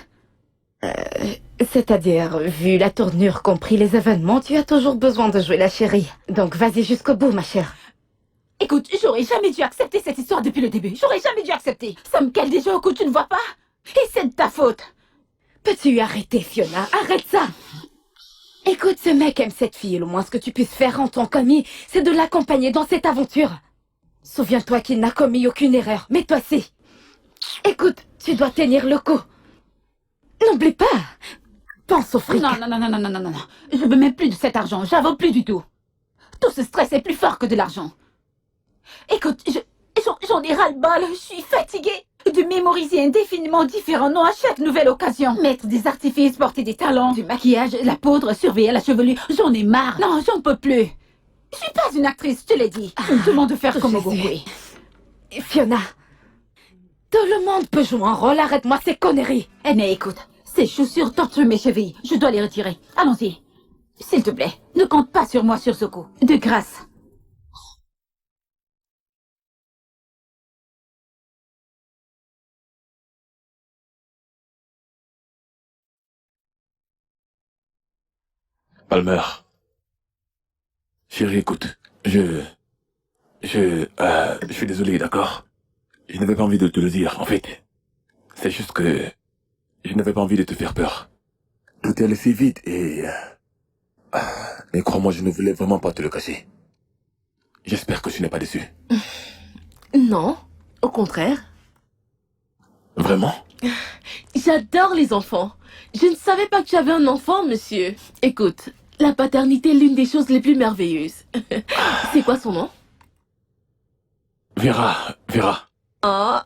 C'est-à-dire, vu la tournure compris les événements, tu as toujours besoin de jouer la chérie. Donc vas-y jusqu'au bout, ma chère. Écoute, j'aurais jamais dû accepter cette histoire depuis le début. J'aurais jamais dû accepter. Ça me cale déjà au cou, tu ne vois pas? Et c'est de ta faute. Peux-tu arrêter, Fiona? Arrête ça! Écoute, ce mec aime cette fille. Le moins ce que tu puisses faire en tant qu'ami, c'est de l'accompagner dans cette aventure. Souviens-toi qu'il n'a commis aucune erreur, mais toi si. Écoute, tu dois tenir le coup. N'oublie pas. Pense au fric. Non, non, non, non, non, non, non, non. Je veux même plus de cet argent. J'en veux plus du tout. Tout ce stress est plus fort que de l'argent. Écoute, j'en ai ras-le-bol. Je suis fatiguée de mémoriser indéfiniment différents noms à chaque nouvelle occasion. Mettre des artifices, porter des talons, du maquillage, la poudre, surveiller la chevelure. J'en ai marre. Non, j'en peux plus. Je suis pas une actrice, je te l'ai dit. Je me demande de faire comme je Ogungwe. Fiona, tout le monde peut jouer un rôle. Arrête-moi ces conneries. Mais écoute, ces chaussures torturent mes chevilles. Je dois les retirer. Allons-y. S'il te plaît, ne compte pas sur moi sur ce coup. De grâce. Palmer. Chérie, écoute. Je suis désolé, d'accord? Je n'avais pas envie de te le dire, en fait. C'est juste que je n'avais pas envie de te faire peur. Tout est allé si vite et... mais crois-moi, je ne voulais vraiment pas te le cacher. J'espère que tu n'es pas déçu. Non, au contraire. Vraiment? J'adore les enfants. Je ne savais pas que tu avais un enfant, monsieur. Écoute, la paternité est l'une des choses les plus merveilleuses. C'est quoi son nom? Vera. Oh,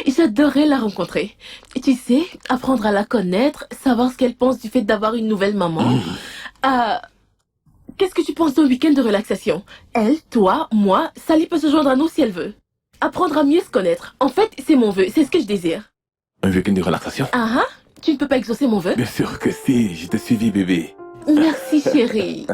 j'adorerais la rencontrer. Tu sais, apprendre à la connaître, savoir ce qu'elle pense du fait d'avoir une nouvelle maman. Qu'est-ce que tu penses d'un week-end de relaxation? Elle, toi, moi, Sally peut se joindre à nous si elle veut. Apprendre à mieux se connaître. En fait, c'est mon vœu, c'est ce que je désire. Un week-end de relaxation? Ah ah, tu ne peux pas exaucer mon vœu? Bien sûr que si, je t'ai suivi, bébé. Merci chérie.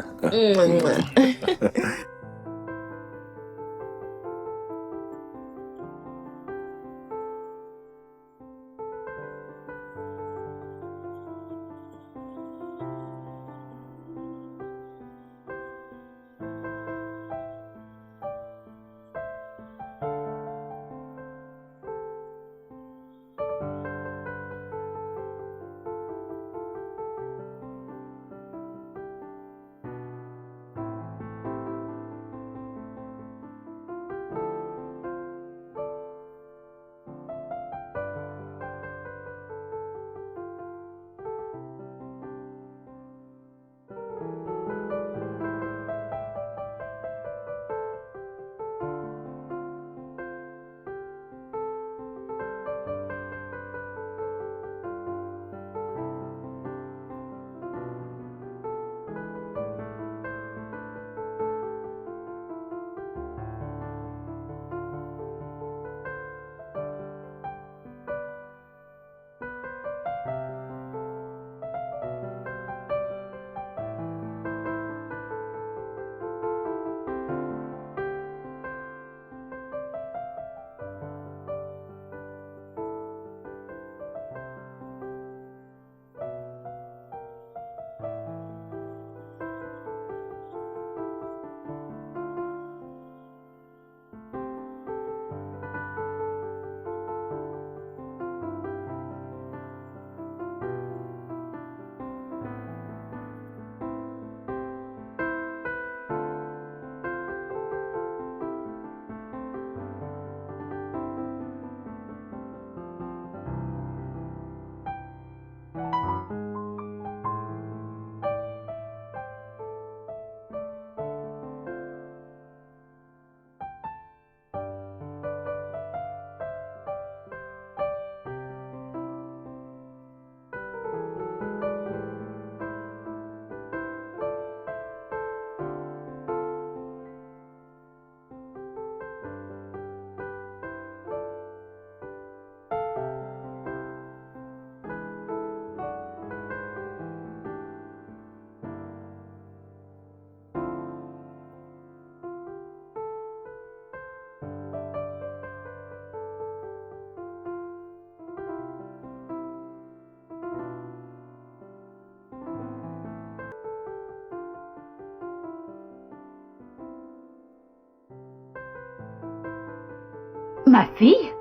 Ma fille?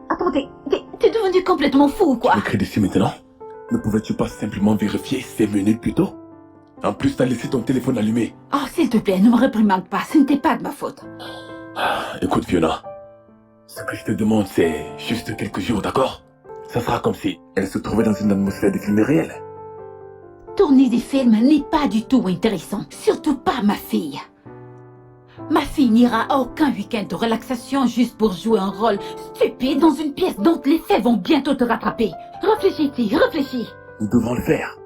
Attends, t'es devenu complètement fou ou quoi? Tu m'écris dessus maintenant? Ne pouvais-tu pas simplement vérifier 5 minutes plus tôt? En plus, t'as laissé ton téléphone allumé. Oh, s'il te plaît, ne me réprimande pas, ce n'était pas de ma faute. Écoute, Fiona. Ce que je te demande, c'est juste quelques jours, d'accord? Ça sera comme si elle se trouvait dans une atmosphère de film réel. Tourner des films n'est pas du tout intéressant, surtout pas ma fille. Ma fille n'ira à aucun week-end de relaxation juste pour jouer un rôle stupide dans une pièce dont les faits vont bientôt te rattraper. Réfléchis, fille, réfléchis. Nous devons le faire.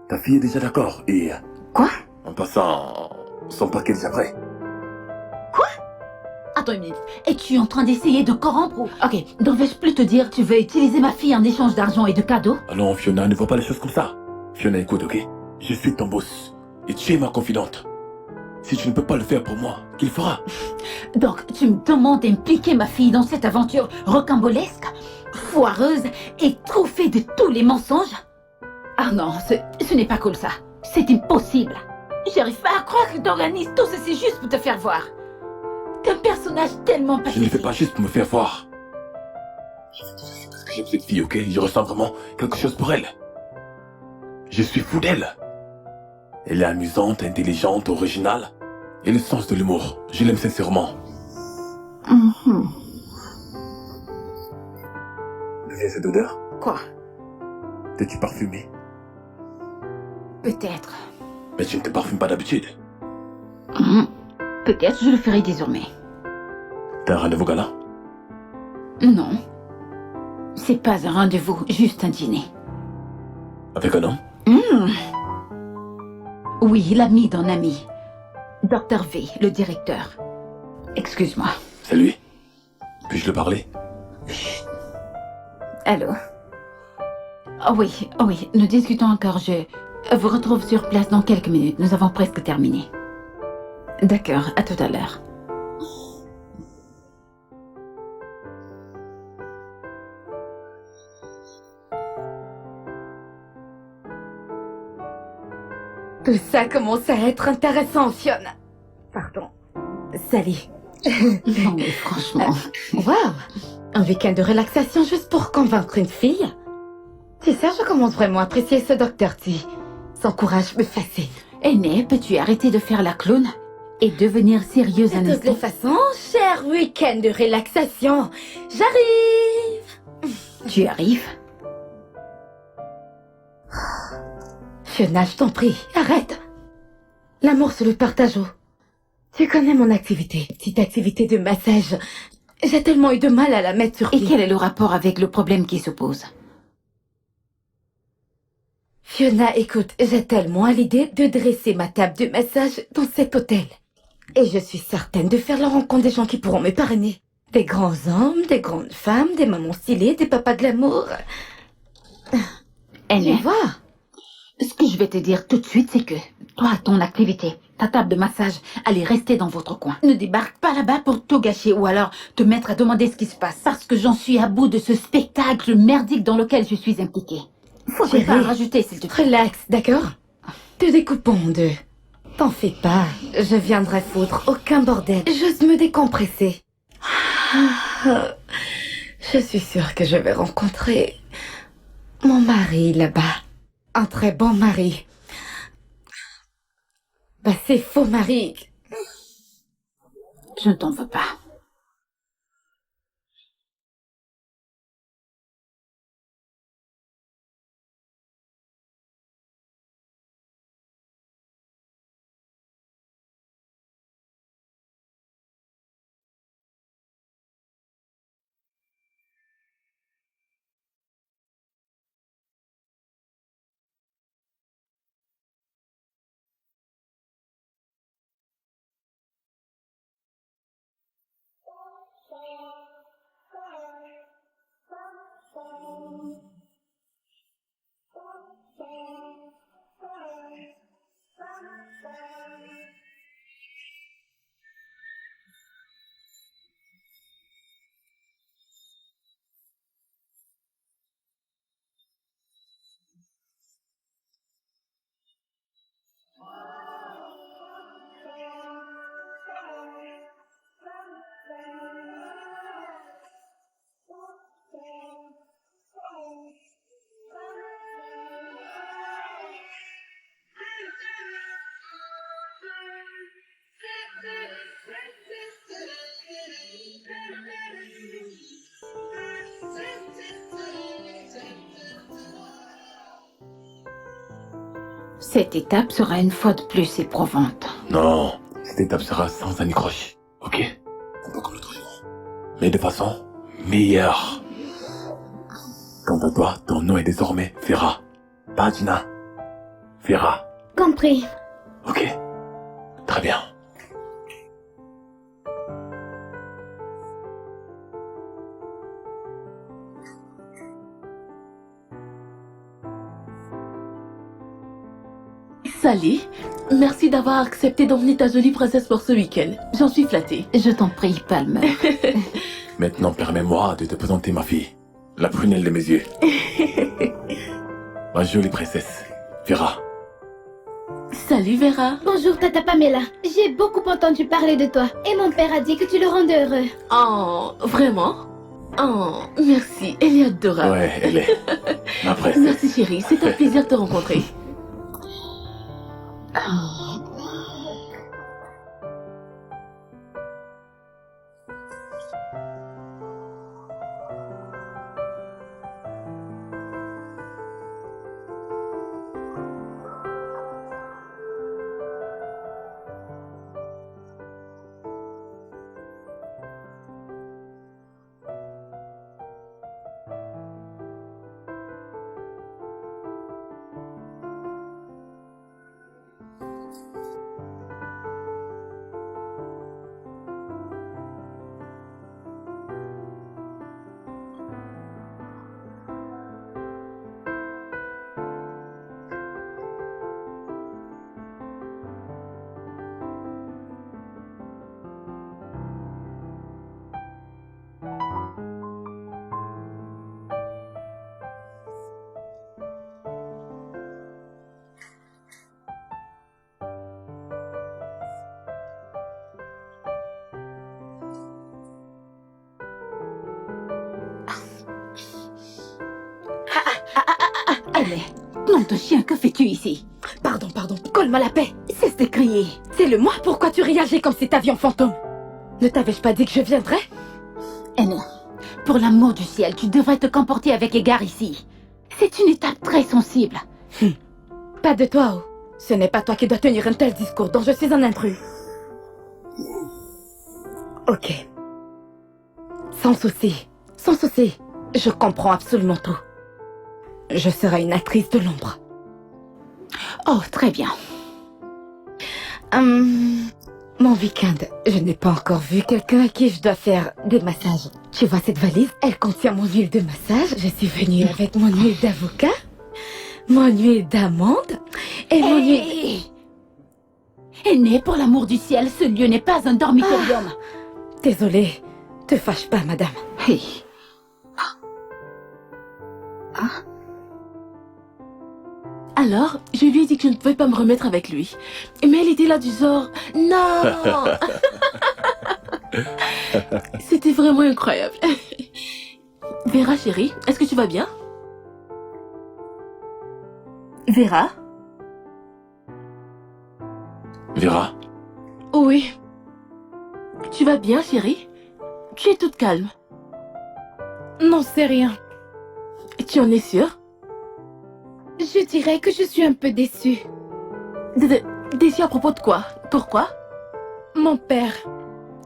Ta fille est déjà d'accord et... Quoi? En passant, son paquet est déjà prêt. Attends une minute, es-tu en train d'essayer de corrompre ou... Ok, devais-je plus te dire tu veux utiliser ma fille en échange d'argent et de cadeaux? Ah non, Fiona, ne vois pas les choses comme ça. Fiona, écoute, ok? Je suis ton boss. Et tu es ma confidente. Si tu ne peux pas le faire pour moi, qui le fera? Donc, tu me demandes d'impliquer ma fille dans cette aventure rocambolesque, foireuse et truffée de tous les mensonges? Ah non, ce n'est pas cool ça. C'est impossible. J'arrive pas à croire que t'organises tout ceci juste pour te faire voir. T'es un personnage tellement Je ne le pathétique. fais pas juste pour me faire voir. Je fais tout ceci parce que j'aime cette fille, ok? Je ressens vraiment quelque chose pour elle. Je suis fou d'elle. Elle est amusante, intelligente, originale. Et le sens de l'humour, je l'aime sincèrement. Mhm. D'où vient cette odeur? Quoi? T'es-tu parfumée? Peut-être. Mais tu ne te parfumes pas d'habitude. Mhm. Peut-être je le ferai désormais. T'as un rendez-vous gala? Non. C'est pas un rendez-vous, juste un dîner. Avec un homme? Oui, l'ami d'un ami. Dr. V, le directeur. Excuse-moi. C'est lui? Puis-je le parler? Allô? Oh oui, nous discutons encore. Je vous retrouve sur place dans quelques minutes. Nous avons presque terminé. D'accord, à tout à l'heure. Tout ça commence à être intéressant, Fiona. Pardon. Salut. Non mais franchement... Waouh! Un week-end de relaxation juste pour convaincre une fille? Tu sais, je commence vraiment à apprécier ce Dr. T. Son courage me fascine. Aînée, peux-tu arrêter de faire la clown et devenir sérieuse un De toutes les instant? façons, cher week-end de relaxation, j'arrive! Tu arrives? Fiona, je t'en prie, arrête! L'amour se le partageons. Tu connais mon activité, petite activité de massage. J'ai tellement eu de mal à la mettre sur Et pied. quel est le rapport avec le problème qui se pose? Fiona, écoute, j'ai tellement à l'idée de dresser ma table de massage dans cet hôtel. Et je suis certaine de faire la rencontre des gens qui pourront me parrainer. Des grands hommes, des grandes femmes, des mamans stylées, des papas glamour. Tu Aînée, vois? ce que je vais te dire tout de suite, c'est que toi, ton activité, ta table de massage, allez rester dans votre coin. Ne débarque pas là-bas pour tout gâcher ou alors te mettre à demander ce qui se passe parce que j'en suis à bout de ce spectacle merdique dans lequel je suis impliquée. Faudrait pas Chérie, rajouter, s'il te plaît. Relax, d'accord? Te découpons en deux. T'en fais pas, je viendrai foutre aucun bordel. Juste me décompresser. Je suis sûre que je vais rencontrer mon mari là-bas. Un très bon mari. Bah, c'est faux mari. Je ne t'en veux pas. Cette étape sera une fois de plus éprouvante. Non, cette étape sera sans anicroche. Ok? Pas comme l'autre jour. Mais de façon meilleure. Quant à toi, ton nom est désormais Vera. Pas Gina. Vera. Compris. Ok? Très bien. Sally, merci d'avoir accepté d'emmener ta jolie princesse pour ce week-end. J'en suis flattée. Je t'en prie, Palmer. Maintenant, permets-moi de te présenter ma fille. La prunelle de mes yeux. Ma jolie princesse, Vera. Salut Vera. Bonjour, Tata Pamela. J'ai beaucoup entendu parler de toi. Et mon père a dit que tu le rendais heureux. Oh, vraiment? Oh, merci. Elle est adorable. Ouais, elle est ma princesse. Merci chérie, c'est un plaisir de te rencontrer. Elle est... Nom de chien, que fais-tu ici? Pardon, colle-moi la paix. Cesse de crier. C'est le moi, pourquoi tu réagis comme si t'avions fantôme? Ne t'avais-je pas dit que je viendrais? Anne, pour l'amour du ciel, tu devrais te comporter avec égard ici. C'est une étape très sensible. Pas de toi, oh. Ce n'est pas toi qui dois tenir un tel discours dont je suis un intrus. Ok. Sans souci. Sans souci. Je comprends absolument tout. Je serai une actrice de l'ombre. Oh, très bien. Mon week-end, je n'ai pas encore vu quelqu'un à qui je dois faire des massages. Tu vois cette valise? Elle contient mon huile de massage. Je suis venue avec mon huile d'avocat, mon huile d'amande et mon huile... Aînée, pour l'amour du ciel, ce lieu n'est pas un dormitorium. Désolée, te fâche pas, madame. Hey. Alors, je lui ai dit que je ne pouvais pas me remettre avec lui. Mais elle était là du genre... Non. C'était vraiment incroyable. Vera, chérie, est-ce que tu vas bien? Vera? Vera, Oui. Tu vas bien, chérie? Tu es toute calme. Non, c'est rien. Tu en es sûre? Je dirais que je suis un peu déçue. Déçue à propos de quoi? Pourquoi? Mon père,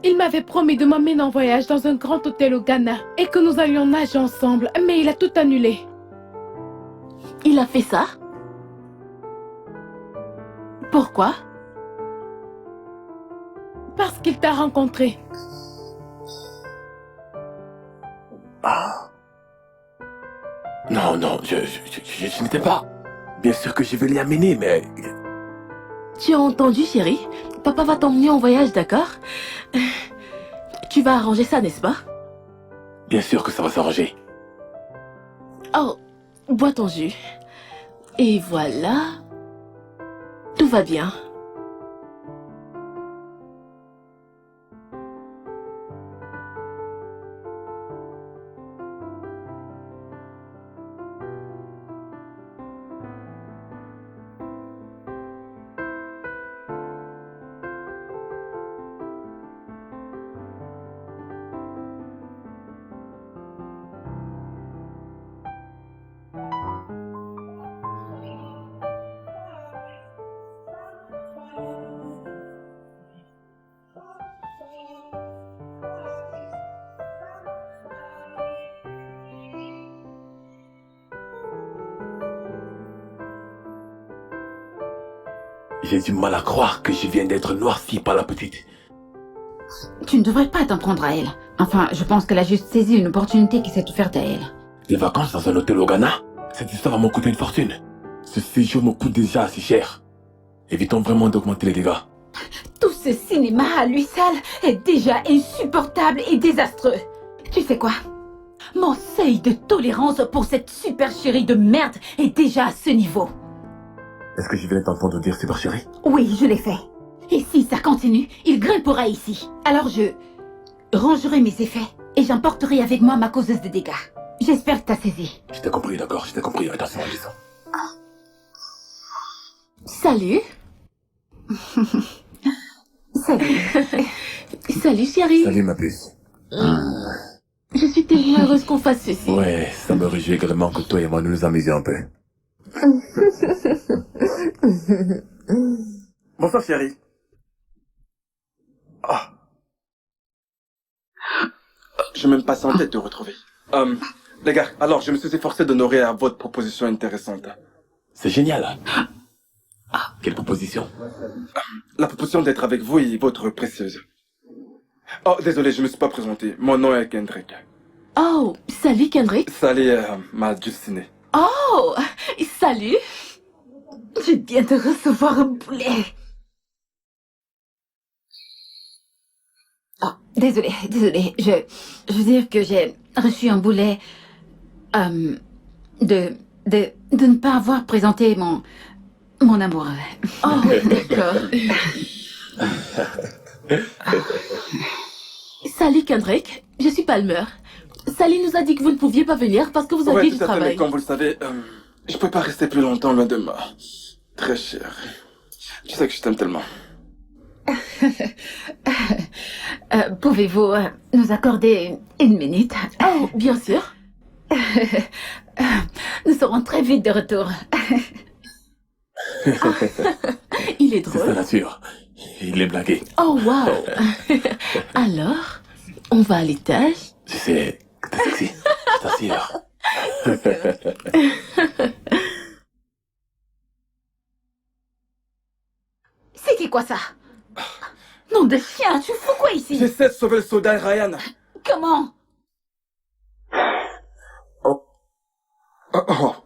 il m'avait promis de m'emmener en voyage dans un grand hôtel au Ghana et que nous allions nager ensemble, mais il a tout annulé. Il a fait ça? Pourquoi? Parce qu'il t'a rencontré. non, je n'étais pas. Bien sûr que je vais l'y amener, mais... Tu as entendu, chérie? Papa va t'emmener en voyage, d'accord? Tu vas arranger ça, n'est-ce pas? Bien sûr que ça va s'arranger. Oh, bois ton jus. Et voilà. Tout va bien. J'ai du mal à croire que je viens d'être noirci par la petite. Tu ne devrais pas t'en prendre à elle. Enfin, je pense qu'elle a juste saisi une opportunité qui s'est offerte à elle. Des vacances dans un hôtel au Ghana? Cette histoire m'a coûté une fortune. Ce séjour me coûte déjà assez cher. Évitons vraiment d'augmenter les dégâts. Tout ce cinéma à lui seul est déjà insupportable et désastreux. Tu sais quoi? Mon seuil de tolérance pour cette super chérie de merde est déjà à ce niveau. Est-ce que je viens d'entendre dire super chérie? Oui, je l'ai fait. Et si ça continue, il grimpera ici. Alors je rangerai mes effets et j'emporterai avec moi ma causeuse de dégâts. J'espère que t'as saisi. Je t'ai compris, d'accord, je t'ai compris. Attention, Alison. Salut. Salut. Salut chérie. Salut ma puce. Je suis tellement heureuse qu'on fasse ceci. Ouais, ça me réjouit également que toi et moi nous nous amusions un peu. Bonsoir, chérie. Ah. Je suis même pas sentais de te retrouver. Les gars, alors je me suis efforcé d'honorer à votre proposition intéressante. C'est génial. Quelle proposition? La proposition d'être avec vous et votre précieuse. Oh, désolé, je me suis pas présenté. Mon nom est Kendrick. Oh, salut Kendrick. Sally m'a destiné. Oh, salut. Je viens de recevoir un boulet. Oh, désolé. Je veux dire que j'ai reçu un boulet de ne pas avoir présenté mon amoureux. Oh, d'accord. Salut Kendrick, je suis Palmer. Sally nous a dit que vous ne pouviez pas venir parce que vous aviez Ouais, du tout à fait, mais travail. comme vous le savez, je peux pas rester plus longtemps loin de ma très chère. Tu sais que je t'aime tellement. Pouvez-vous nous accorder une minute? Oh, bien sûr. Nous serons très vite de retour. Il est C'est sa drôle. nature. Il est blagué. Oh, wow. Alors, on va à l'étage. Tu sais que t'es sexy. Je t'assure. C'était quoi ça? Nom de chien, tu fous quoi ici? J'essaie de sauver le soldat Ryan. Comment?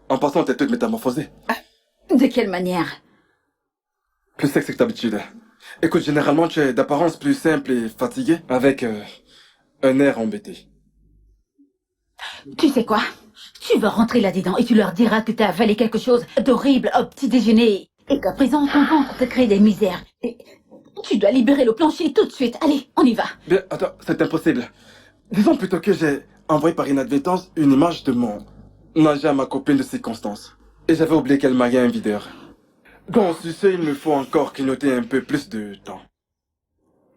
En passant, t'es toute métamorphosée. De quelle manière? Plus sexy que d'habitude. Écoute, généralement, tu es d'apparence plus simple et fatiguée, avec un air embêté. Tu sais quoi? Tu vas rentrer là-dedans et tu leur diras que t'as avalé quelque chose d'horrible au petit déjeuner et qu'à présent ton ventre te crée des misères. Et tu dois libérer le plancher tout de suite. Allez, on y va. Bien, attends, c'est impossible. Disons plutôt que j'ai envoyé par inadvertance une image de mon nager à ma copine de circonstance. Et j'avais oublié qu'elle mariait un videur. Donc, sur ce, il me faut encore clignoter un peu plus de temps.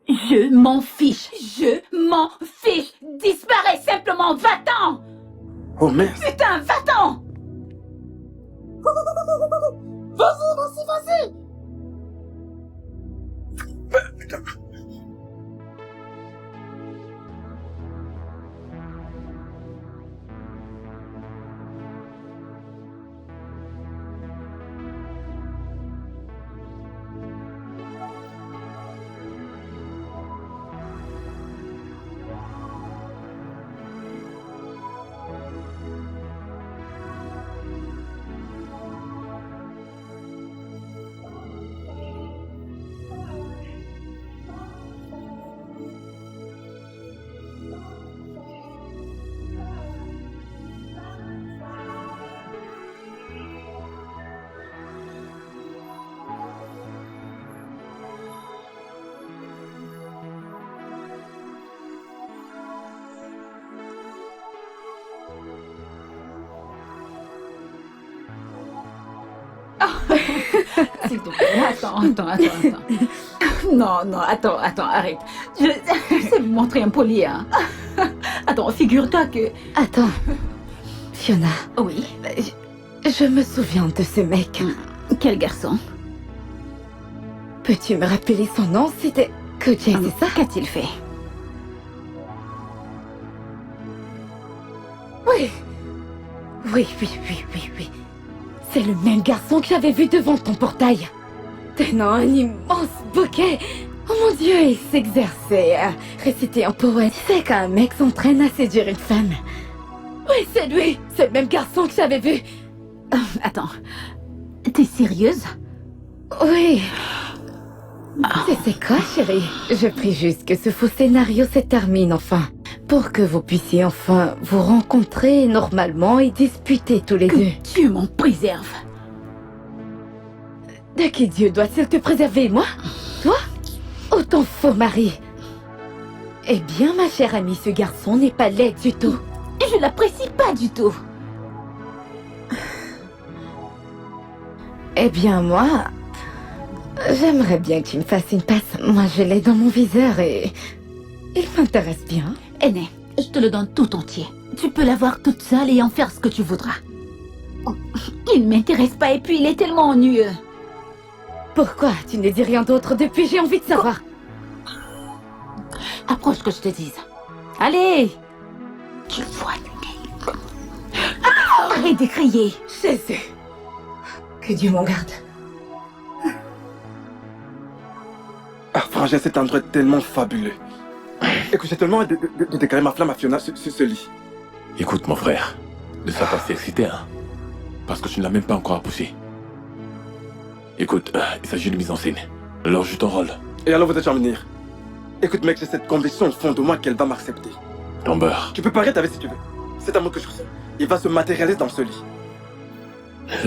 Je m'en fiche. Je m'en fiche. Disparais simplement. Va-t'en. Oh merde. Putain, va-t'en. Vas-y. Putain. S'il te plaît, attends. Non, attends, arrête. Je sais me montrer impoli, hein. Attends, figure-toi que... Attends. Fiona, Oui, je me souviens de ce mec. quel garçon? Peux-tu me rappeler son nom? C'était Kojay, c'est ça? Qu'a-t-il fait? Oui. Oui. C'est le même garçon que j'avais vu devant ton portail. tenant un immense bouquet. Oh mon Dieu, il s'exerçait à réciter un poème. C'est qu'un mec s'entraîne à séduire une femme. Oui, c'est lui, c'est le même garçon que j'avais vu. Attends, t'es sérieuse? Oui. C'est quoi, chérie? Je prie juste que ce faux scénario se termine enfin. Pour que vous puissiez enfin vous rencontrer normalement et disputer tous les deux. Que Dieu m'en préserve. De qui Dieu doit-il te préserver, moi? Toi? Ou ton faux mari? Eh bien, ma chère amie, ce garçon n'est pas laid du tout. Je l'apprécie pas du tout. Eh bien, moi... J'aimerais bien que tu me fasses une passe. Moi, je l'ai dans mon viseur et... il m'intéresse bien. Aîné, je te le donne tout entier. Tu peux l'avoir toute seule et en faire ce que tu voudras. Il ne m'intéresse pas et puis il est tellement ennuyeux. Pourquoi tu ne dis rien d'autre depuis? J'ai envie de savoir. Approche que je te dise. Allez! Tu vois. Arrête de crier. Jésus. Que Dieu m'en garde. Ah, frangin, cet endroit est tellement fabuleux. Écoute, j'ai tellement hâte de déclarer ma flamme à Fiona sur ce lit. Écoute, mon frère, ne sois pas si excité, hein. Parce que tu ne l'as même pas encore poussé. Écoute, il s'agit de mise en scène. Alors joue ton rôle. Et alors, vous êtes en venir. Écoute, mec, j'ai cette conviction au fond de moi qu'elle va m'accepter. Ton beurre. Tu peux paraître avec si tu veux. C'est amour que je ressens. Il va se matérialiser dans ce lit.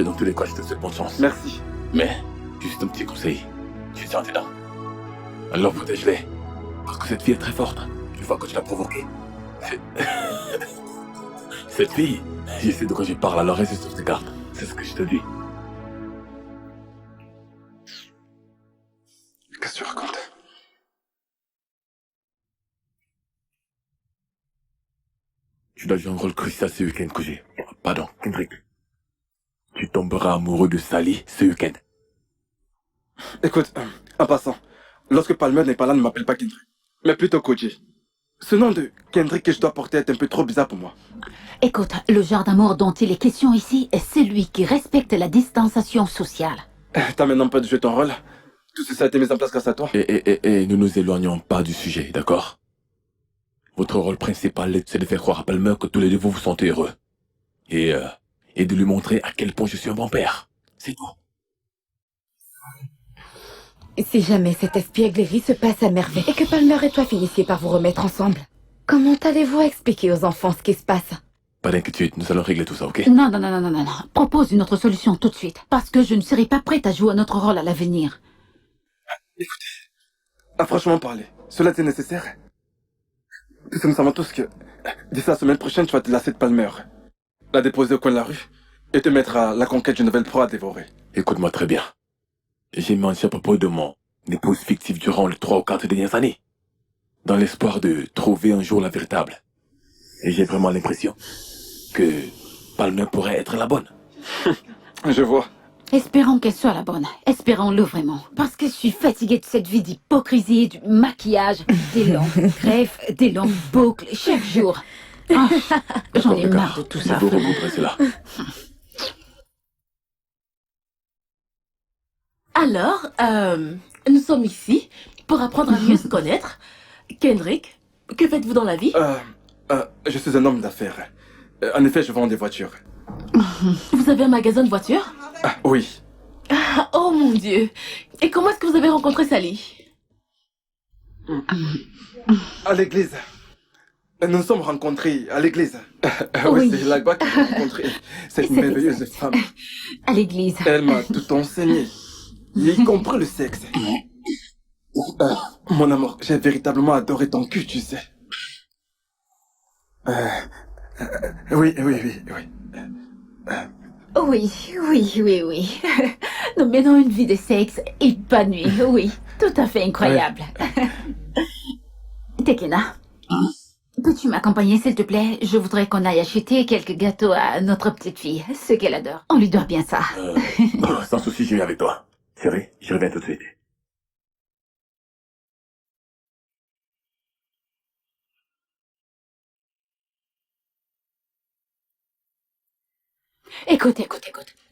Dans tous les cas, je te souhaite bonne chance. Merci. Mais, juste un petit conseil. Tu es dedans. Alors protège-les. Parce que cette fille est très forte. Une fois que tu l'as provoquée. Cette fille, je sais de quoi je parle, alors reste sur tes gardes. C'est ce que je te dis. Qu'est-ce que tu racontes? Tu dois jouer un rôle crucial ce week-end que j'ai. Pardon, Kendrick. Tu tomberas amoureux de Sally ce week-end. Écoute, en passant, lorsque Palmer n'est pas là, ne m'appelle pas Kendrick, mais plutôt Koji. Ce nom de Kendrick que je dois porter est un peu trop bizarre pour moi. Écoute, le genre d'amour dont il est question ici est celui qui respecte la distanciation sociale. T'as maintenant pas de jouer ton rôle. Tout ça a été mis en place grâce à toi. Et ne nous éloignons pas du sujet, d'accord? Votre rôle principal, c'est de faire croire à Palmer que tous les deux vous vous sentez heureux. Et de lui montrer à quel point je suis un bon père. C'est tout. Si jamais cette espièglerie se passe à merveille et que Palmer et toi finissiez par vous remettre ensemble, comment allez-vous expliquer aux enfants ce qui se passe? Pas d'inquiétude, nous allons régler tout ça, ok? Non. Propose une autre solution tout de suite. Parce que je ne serai pas prête à jouer notre rôle à l'avenir. Écoutez, à franchement parler, cela était nécessaire. Parce que nous savons tous que d'ici la semaine prochaine, tu vas te lasser de Palmer, la déposer au coin de la rue et te mettre à la conquête d'une nouvelle proie à dévorer. Écoute-moi très bien. J'ai menti à propos de mon épouse fictive durant les 3 ou 4 dernières années. Dans l'espoir de trouver un jour la véritable. Et j'ai vraiment l'impression que Palmer pourrait être la bonne. Je vois. Espérons qu'elle soit la bonne. Espérons-le vraiment. Parce que je suis fatiguée de cette vie d'hypocrisie, du maquillage, des longues greffes, des longues boucles, chaque jour. Ah, j'en ai marre de tout ça. Je vous regrouperai cela. Alors, nous sommes ici pour apprendre à mieux se connaître. Kendrick, que faites-vous dans la vie? Je suis un homme d'affaires. En effet, je vends des voitures. Vous avez un magasin de voitures? Ah, oui. Ah, oh mon Dieu! Et comment est-ce que vous avez rencontré Sally? À l'église. Nous nous sommes rencontrés à l'église. Oui, c'est là-bas que j'ai rencontré cette merveilleuse femme. À l'église. Elle m'a tout enseigné, y compris le sexe. Mon amour, j'ai véritablement adoré ton cul, tu sais. Oui. Oui. Nous menons une vie de sexe épanouie, oui. Tout à fait incroyable. Tekena, peux-tu m'accompagner, s'il te plaît? Je voudrais qu'on aille acheter quelques gâteaux à notre petite fille, ce qu'elle adore. On lui doit bien ça. Sans souci, je viens avec toi. Chérie, je reviens tout de suite. Écoute.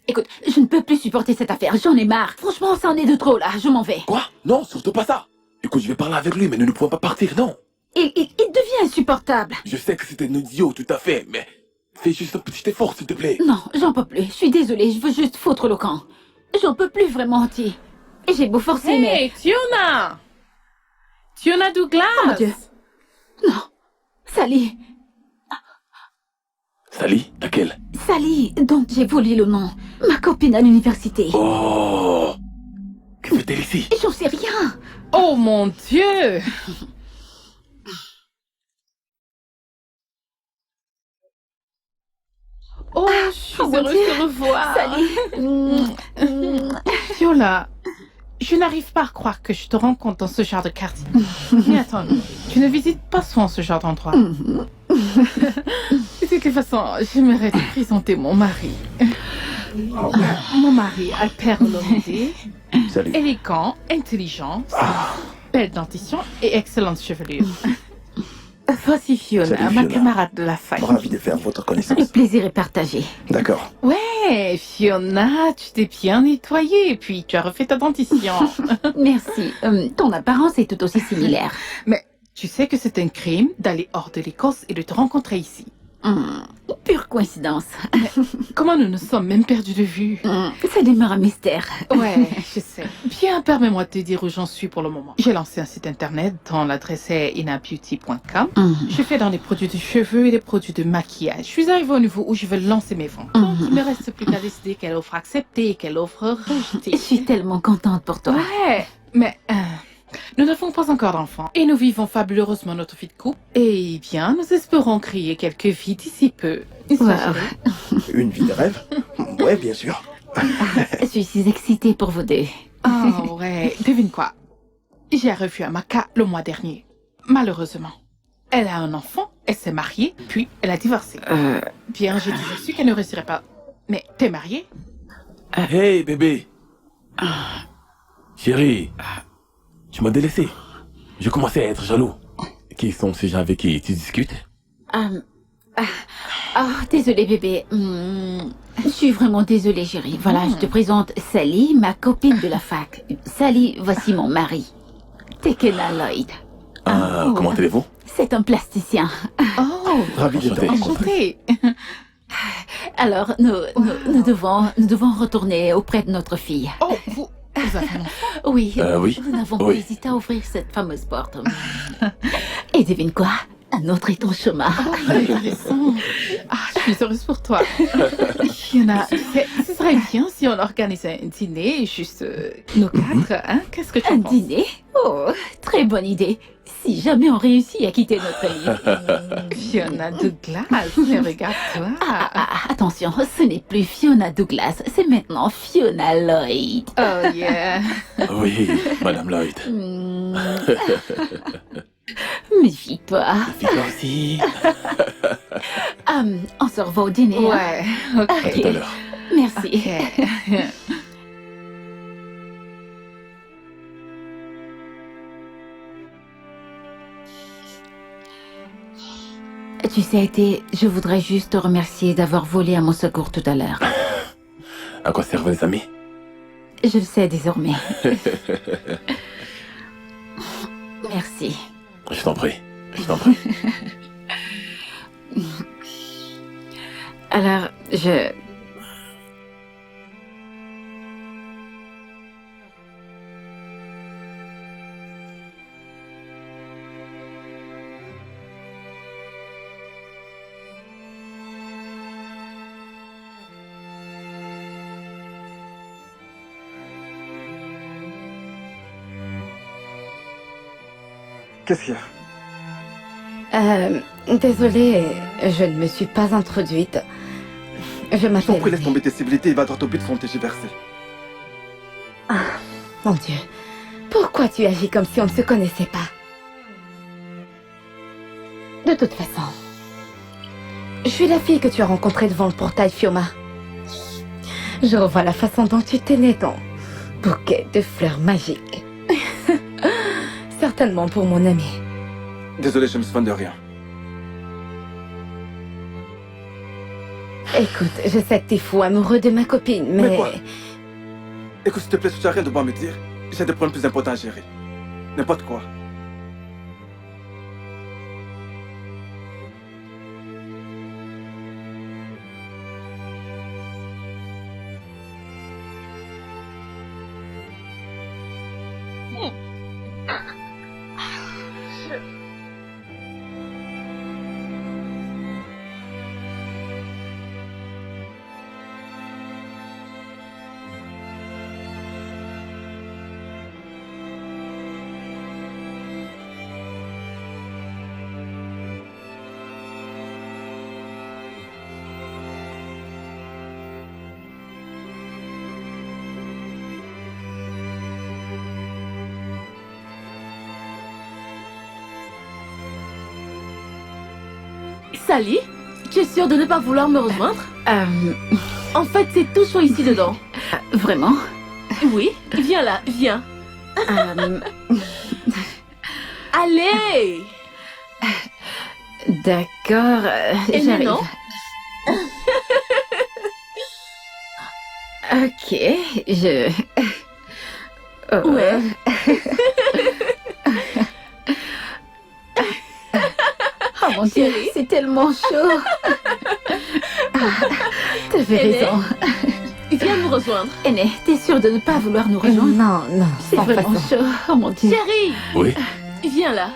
Écoute, je ne peux plus supporter cette affaire, j'en ai marre. Franchement, ça en est de trop là, je m'en vais. Quoi? Non, surtout pas ça. Écoute, je vais parler avec lui, mais nous ne pouvons pas partir, non. Il devient insupportable. Je sais que c'était un idiot, tout à fait, mais fais juste un petit effort, s'il te plaît. Non, j'en peux plus, je suis désolée, je veux juste foutre le camp. J'en peux plus vraiment, Ti. Et j'ai beau forcer, mais... Hey, Fiona! Fiona Douglas! Oh mon Dieu. Non, Sally. Sally, laquelle? Sally, dont j'ai volé le nom. Ma copine à l'université. Oh! Que fait-elle ici? J'en sais rien. Oh mon Dieu! Oh, je suis mon heureuse Dieu. de te revoir. Sally. Viola, je n'arrive pas à croire que je te rencontre dans ce genre de quartier. Mais attends, tu ne visites pas souvent ce genre d'endroit. De toute façon, j'aimerais te présenter mon mari. Mon mari, Alper Olomide, Salut. élégant, intelligent, belle dentition et excellente chevelure. Voici Fiona, Salut, ma Fiona. camarade de la fac. Ravi de faire votre Le connaissance. plaisir est partagé. D'accord. Ouais, Fiona, tu t'es bien nettoyée et puis tu as refait ta dentition. Merci. Ton apparence est tout aussi similaire. Mais tu sais que c'est un crime d'aller hors de l'Écosse et de te rencontrer ici. Pure coïncidence. Comment nous nous sommes même perdus de vue? Ça demeure un mystère. Ouais, je sais. Bien, permets-moi de te dire où j'en suis pour le moment. J'ai lancé un site internet dont l'adresse est inabeauty.com. Je fais dans les produits de cheveux et les produits de maquillage. Je suis arrivée au niveau où je veux lancer mes ventes. Donc, il me reste plus qu'à décider quelle offre accepter et quelle offre rejeter. Je suis tellement contente pour toi. Ouais, mais nous n'avons pas encore d'enfants et nous vivons fabuleusement notre vie de couple. Et bien, nous espérons créer quelques vies d'ici peu. Wow. Une vie de rêve? Ouais, bien sûr. Je suis excitée pour vous deux. Oh ouais, devine quoi? J'ai revu Amaka le mois dernier. Malheureusement. Elle a un enfant, elle s'est mariée, puis elle a divorcé. Bien, j'ai toujours su qu'elle ne réussirait pas. Mais t'es mariée? Hey, bébé. Chérie, tu m'as délaissé. Je commençais à être jaloux. Qui sont ces gens avec qui tu discutes? Désolée bébé. Je suis vraiment désolée chérie. Voilà, je te présente Sally, ma copine de la fac. Sally, voici mon mari. Tekena Lloyd. Comment allez-vous? C'est un plasticien. Oh, Ravi de te Enchanté. rencontrer. enchantée. Alors, nous devons retourner auprès de notre fille. Oh, vous avez un enfant? Oui, Oui. nous n'avons pas Oui. hésité à ouvrir cette fameuse porte. Et devine quoi? Un autre est en chemin. Intéressant. Je suis heureuse pour toi. Fiona, ce serait bien si on organisait un dîner, juste nous quatre, hein? Qu'est-ce que tu Un en penses? dîner? Oh, très bonne idée. Si jamais on réussit à quitter notre île. Fiona Douglas, mais regarde-toi. Attention, ce n'est plus Fiona Douglas, c'est maintenant Fiona Lloyd. Oh yeah. Oui, Madame Lloyd. Méfie-toi. Fille aussi. On se revoit au dîner. hein? Ouais, ok. À tout à l'heure. Merci. Ok. Tu sais, Thé, je voudrais juste te remercier d'avoir volé à mon secours tout à l'heure. À quoi servent les amis? Je le sais désormais. Merci. Je t'en prie. Je t'en prie. Alors, Qu'est-ce qu'il y a? Désolée, je ne me suis pas introduite. Je Je t'en m'appelle... prie, laisse tomber tes civilités et va droit au but sans tergiverser. Mon Dieu, pourquoi tu agis comme si on ne se connaissait pas? De toute façon, je suis la fille que tu as rencontrée devant le portail Fiona. Je revois la façon dont tu t'es née ton bouquet de fleurs magiques. Certainement pour mon ami. Désolé, je me souviens de rien. Écoute, je sais que t'es fou amoureux de ma copine, mais... quoi? Écoute, s'il te plaît, si tu as rien de bon à me dire, j'ai des problèmes plus importants à gérer. N'importe quoi. Sally, tu es sûre de ne pas vouloir me rejoindre? En fait, c'est tout chaud ici dedans. Vraiment? Oui, viens là, viens. Allez! D'accord, Et j'arrive. maintenant? Ok, je... Oh. Ouais. Oh mon Dieu, Chérie. c'est tellement chaud. T'avais Aînée. raison. Viens nous rejoindre. Aîné, t'es sûre de ne pas vouloir nous rejoindre? Non, non, C'est sans vraiment façon. chaud. Oh mon Dieu. Chérie, Oui? viens là.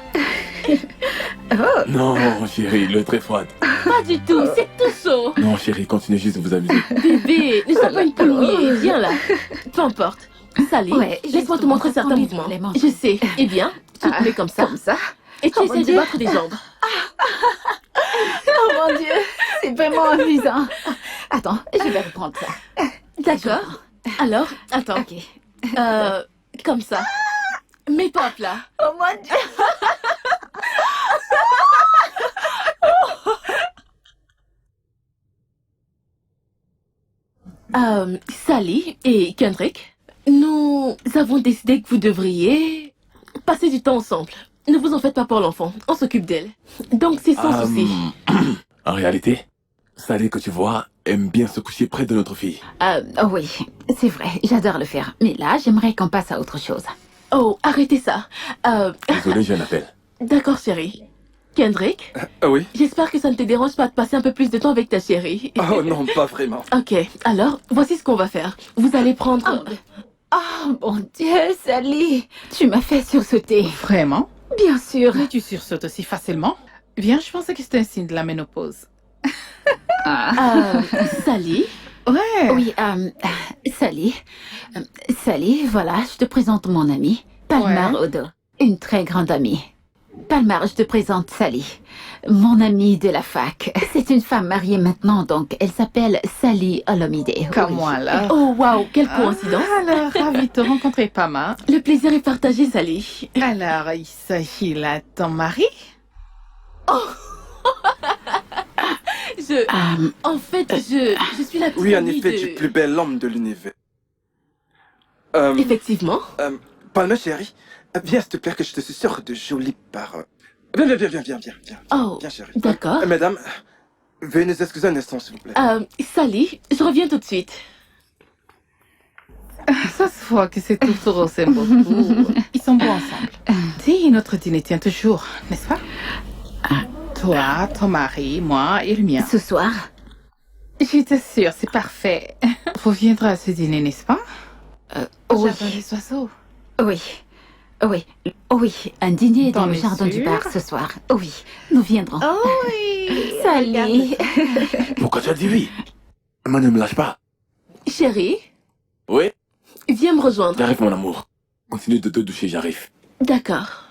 Non, chérie, l'eau est très froide. Pas du tout, c'est tout chaud. Non, chérie, continuez juste de vous amuser. Bébé, nous sommes pas une poule mouillée. Viens là. Peu importe. Sally, Ouais, laisse-moi te justement, montrer ça certains prend mouvements. les manches. Je sais. Eh bien, tu te mets comme ça. Comme ça? Et tu Oh mon essaies de Dieu. battre des jambes. Oh mon Dieu, c'est vraiment amusant. Attends, je vais reprendre ça. D'accord. Alors, attends. Ok. Comme ça. Mets-toi à plat. Oh mon Dieu. Sally et Kendrick, nous avons décidé que vous devriez passer du temps ensemble. Ne vous en faites pas pour l'enfant, on s'occupe d'elle. Donc c'est sans souci. En réalité, Sally, que tu vois, aime bien se coucher près de notre fille. Oh oui, c'est vrai, j'adore le faire. Mais là, j'aimerais qu'on passe à autre chose. Oh, arrêtez ça. Désolé, j'ai un appel. D'accord, chérie. Kendrick, Oui? j'espère que ça ne te dérange pas de passer un peu plus de temps avec ta chérie. Oh non, pas vraiment. Ok, alors, voici ce qu'on va faire. Vous allez prendre... Oh mon Dieu, Sally, tu m'as fait sursauter. Vraiment? Bien sûr. Mais tu sursautes aussi facilement? Bien, je pensais que c'était un signe de la ménopause. Sally, Ouais. Oui, Sally. Sally, voilà, je te présente mon amie, Palmar Ouais. Odo. Une très grande amie. Palmar, je te présente Sally, mon amie de la fac. C'est une femme mariée maintenant, donc elle s'appelle Sally Olomide. Comme Oui. moi, là. oh waouh, quelle coïncidence. Alors, ravi de te rencontrer, Pama. Le plaisir est partagé, Sally. Alors, il s'agit là de ton mari? En fait, je suis la petite Oui, en amie effet, de... tu es le plus bel homme de l'univers. Effectivement. Palma, chérie, viens, s'il te plaît, que je te suis sûr de jolies paroles. Viens. Oh, Viens, chérie. d'accord. Mesdames, veuillez nous excuser un instant, s'il vous plaît. Sally, je reviens tout de suite. Ça se voit que c'est tout s'aiment beaucoup. Ils sont bons ensemble. Si, notre dîner tient toujours, n'est-ce pas? Toi, ton mari, moi et le mien. Ce soir, Je t'assure, c'est parfait. Vous viendrez à ce dîner, n'est-ce pas? oui, Jardin des oiseaux. oui, un dîner dans T'en le es jardin du sûre? bar ce soir. Oui, nous viendrons. Oh oui. Sally. Pourquoi tu as dit oui? Moi, ne me lâche pas. Chérie, Oui? viens me rejoindre. J'arrive, mon amour. Continue de te doucher, j'arrive. D'accord.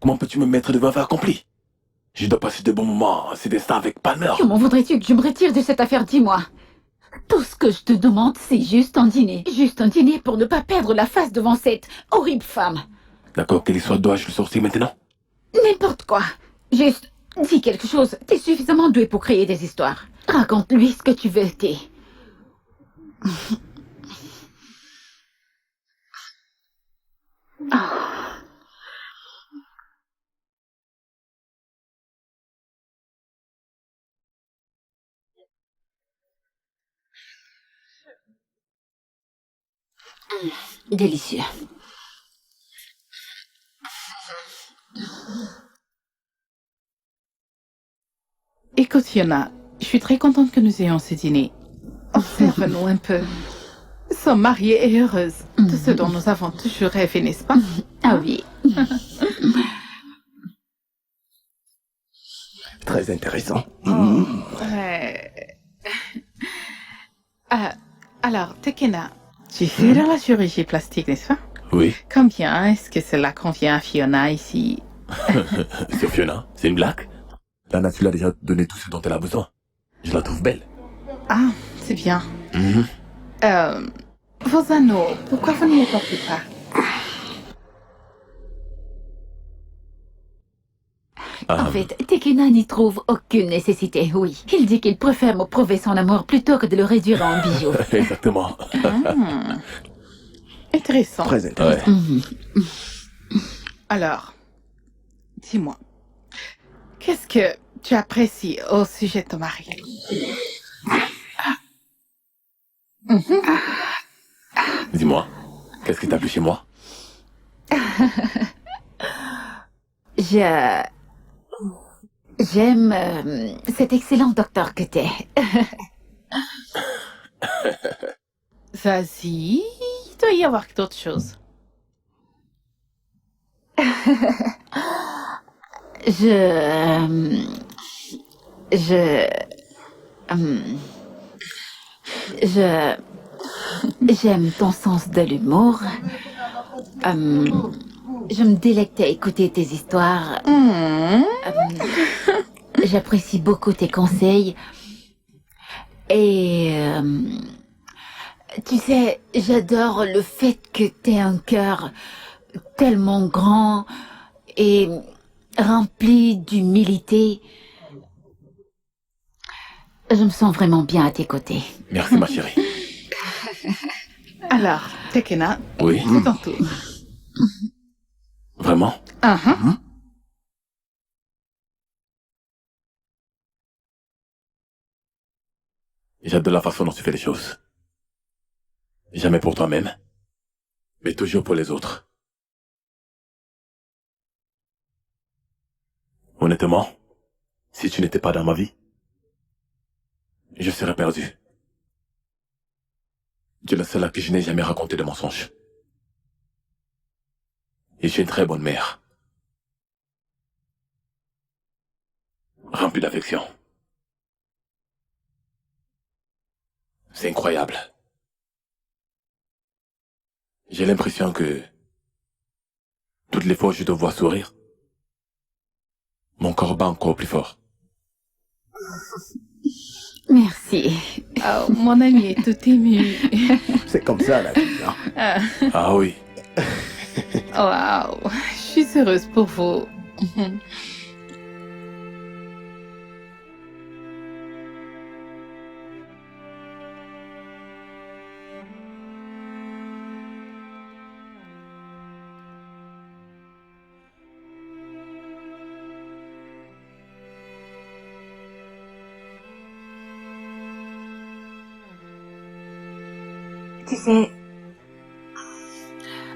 Comment peux-tu me mettre devant faire accompli? Je dois passer de bons moments, c'est ça avec Palmer. Comment voudrais-tu que je me retire de cette affaire, dis-moi? Tout ce que je te demande, c'est juste un dîner. Juste un dîner pour ne pas perdre la face devant cette horrible femme. D'accord, quelle histoire dois-je le sortir maintenant? N'importe quoi. Juste, dis quelque chose. T'es suffisamment doué pour créer des histoires. Raconte-lui ce que tu veux, t'es. Délicieux. Écoute, Fiona, je suis très contente que nous ayons ce dîner. Observe-nous un peu. Nous sommes mariées et heureuses. Tout ce dont nous avons toujours rêvé, n'est-ce pas? Ah oui. Très intéressant. Ouais. Alors, Tekena, tu fais dans la chirurgie plastique, n'est-ce pas? Oui. Combien est-ce que cela convient à Fiona ici? Sur Fiona, c'est une blague. La nature a déjà donné tout ce dont elle a besoin. Je la trouve belle. Ah, c'est bien. Vos anneaux, pourquoi vous ne les portez pas? En fait, Tekena n'y trouve aucune nécessité, oui. Il dit qu'il préfère me prouver son amour plutôt que de le réduire en bijoux. Exactement. Intéressant. Très intéressant. Ouais. Alors, dis-moi, qu'est-ce que tu apprécies au sujet de ton mari? Dis-moi, qu'est-ce qui t'a plu chez moi? J'aime cet excellent docteur que t'es. Vas-y, il doit y avoir d'autres choses. J'aime ton sens de l'humour. Je me délecte à écouter tes histoires. J'apprécie beaucoup tes conseils. Et tu sais, j'adore le fait que t'aies un cœur tellement grand et rempli d'humilité. Je me sens vraiment bien à tes côtés. Merci, ma chérie. Alors, Tekena, Oui. c'est ton tour. Vraiment? J'adore la façon dont tu fais les choses. Jamais pour toi-même, mais toujours pour les autres. Honnêtement, si tu n'étais pas dans ma vie, je serais perdu. Tu es la seule à qui je n'ai jamais raconté de mensonges. Et tu es une très bonne mère. Remplie d'affection. C'est incroyable. J'ai l'impression que toutes les fois que je te vois sourire, mon corps bat encore plus fort. Merci. Oh, mon ami est tout ému. C'est comme ça, la vie. Hein? Ah oui. Waouh, je suis heureuse pour vous. Tu sais,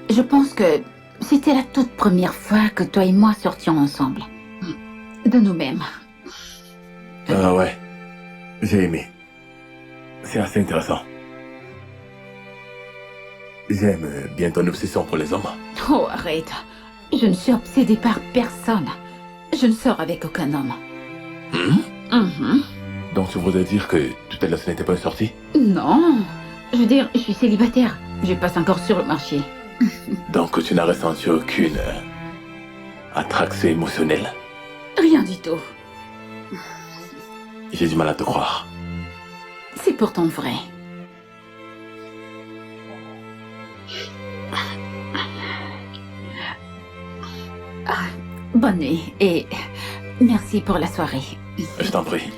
je pense que c'était la toute première fois que toi et moi sortions ensemble. De nous-mêmes. Ah ouais. J'ai aimé. C'est assez intéressant. J'aime bien ton obsession pour les hommes. Oh, arrête. Je ne suis obsédée par personne. Je ne sors avec aucun homme. Donc tu voudrais dire que tout à l'heure ce n'était pas une sortie? Non. Je veux dire, je suis célibataire. Je passe encore sur le marché. Donc tu n'as ressenti aucune attraction émotionnelle? Rien du tout. J'ai du mal à te croire. C'est pourtant vrai. Bonne nuit et merci pour la soirée. Je t'en prie.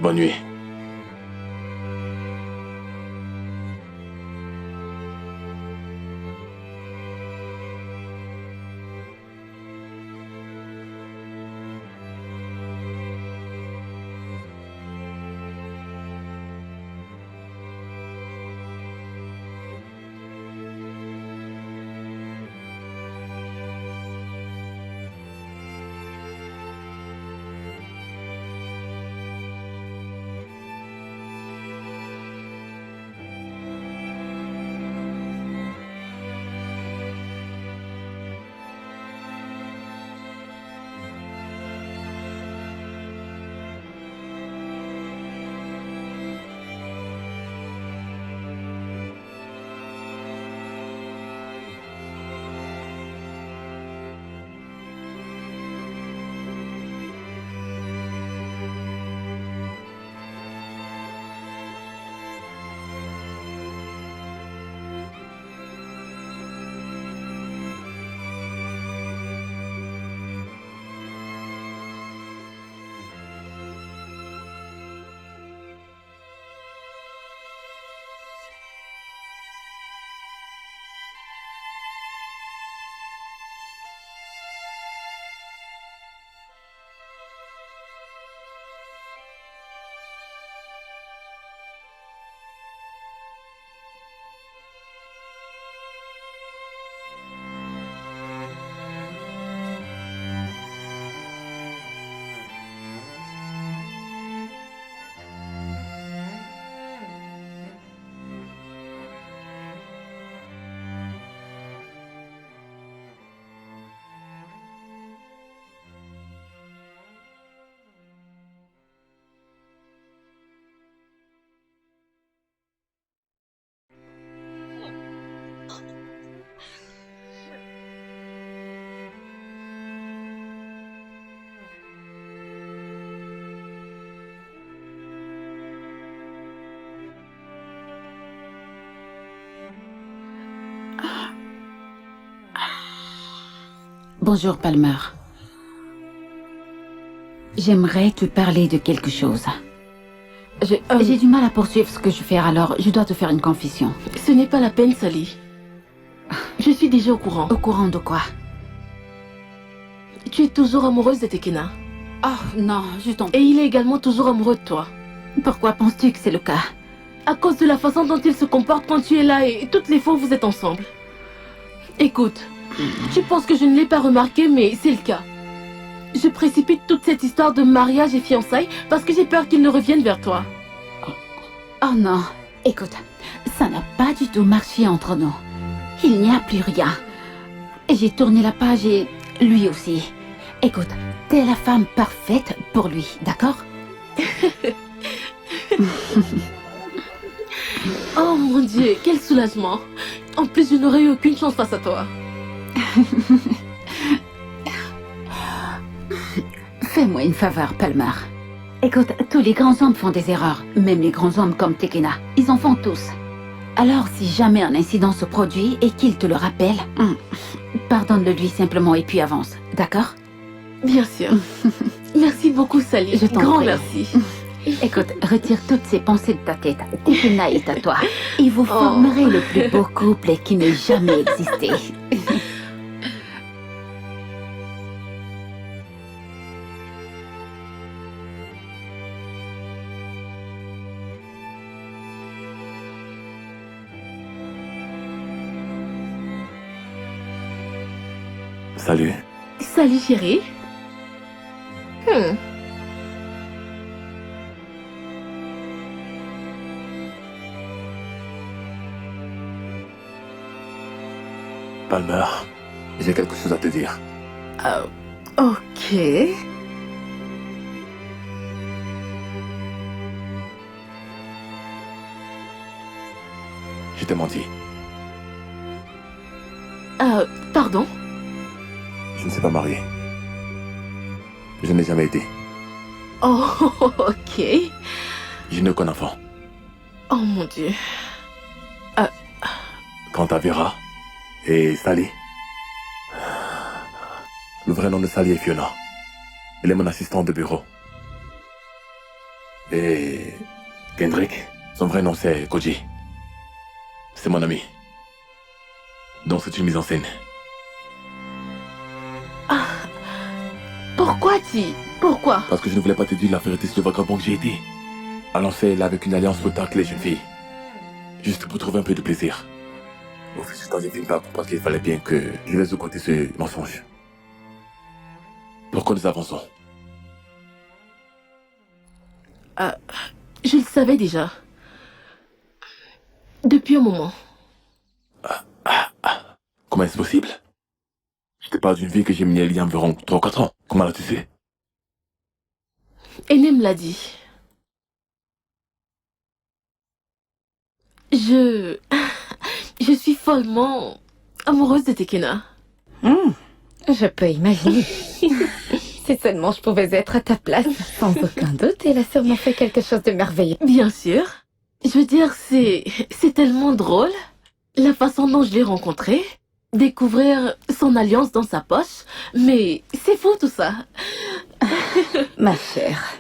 Bonne nuit. Bonjour, Palmer. J'aimerais te parler de quelque chose. J'ai du mal à poursuivre ce que je fais, alors je dois te faire une confession. Ce n'est pas la peine, Sally. Je suis déjà au courant. Au courant de quoi? Tu es toujours amoureuse de Tekena. Oh non, je t'en Et il est également toujours amoureux de toi. Pourquoi penses-tu que c'est le cas? À cause de la façon dont il se comporte quand tu es là et toutes les fois où vous êtes ensemble. Écoute, tu penses que je ne l'ai pas remarqué, mais c'est le cas. Je précipite toute cette histoire de mariage et fiançailles parce que j'ai peur qu'il ne revienne vers toi. Oh non, écoute, ça n'a pas du tout marché entre nous. Il n'y a plus rien. J'ai tourné la page et lui aussi. Écoute, t'es la femme parfaite pour lui, d'accord? Oh mon Dieu, quel soulagement. En plus, je n'aurais eu aucune chance face à toi. Fais-moi une faveur, Palmer. Écoute, tous les grands hommes font des erreurs. Même les grands hommes comme Tekena. Ils en font tous. Alors, si jamais un incident se produit et qu'il te le rappelle, pardonne-le lui simplement et puis avance, d'accord? Bien sûr. Merci beaucoup, Sally. Je t'en Grand prie. merci. Écoute, retire toutes ces pensées de ta tête. Tekena est à toi. Et vous formerez le plus beau couple qui n'ait jamais existé. Salut. Salut, chérie. Palmer, j'ai quelque chose à te dire. Ok. Je t'ai menti. Pardon? Je ne suis pas marié. Je n'ai jamais été. Oh, ok. Je n'ai aucun enfant. Oh mon Dieu. Quant à Vera et Sally, le vrai nom de Sally est Fiona. Elle est mon assistante de bureau. Et Kendrick, son vrai nom c'est Koji. C'est mon ami. Donc c'est une mise en scène. Pourquoi? Parce que je ne voulais pas te dire la vérité sur le vagabond que j'ai été. Alors c'est là avec une alliance retard que les jeunes filles. Juste pour trouver un peu de plaisir. Au fil du temps, j'ai fini par comprendre qu'il fallait bien que je laisse de côté ce mensonge. Pourquoi nous avançons? Je le savais déjà. Depuis un moment. Comment est-ce possible? Je te parle d'une vie que j'ai menée il y a environ 3 ou 4 ans. Comment l'as-tu su? Aîné me l'a dit. Je suis follement amoureuse de Tekena. Je peux imaginer. Si seulement je pouvais être à ta place, sans aucun doute, elle a sûrement fait quelque chose de merveilleux. Bien sûr. Je veux dire, c'est tellement drôle. La façon dont je l'ai rencontré. Découvrir son alliance dans sa poche. Mais c'est fou tout ça. Ma chère,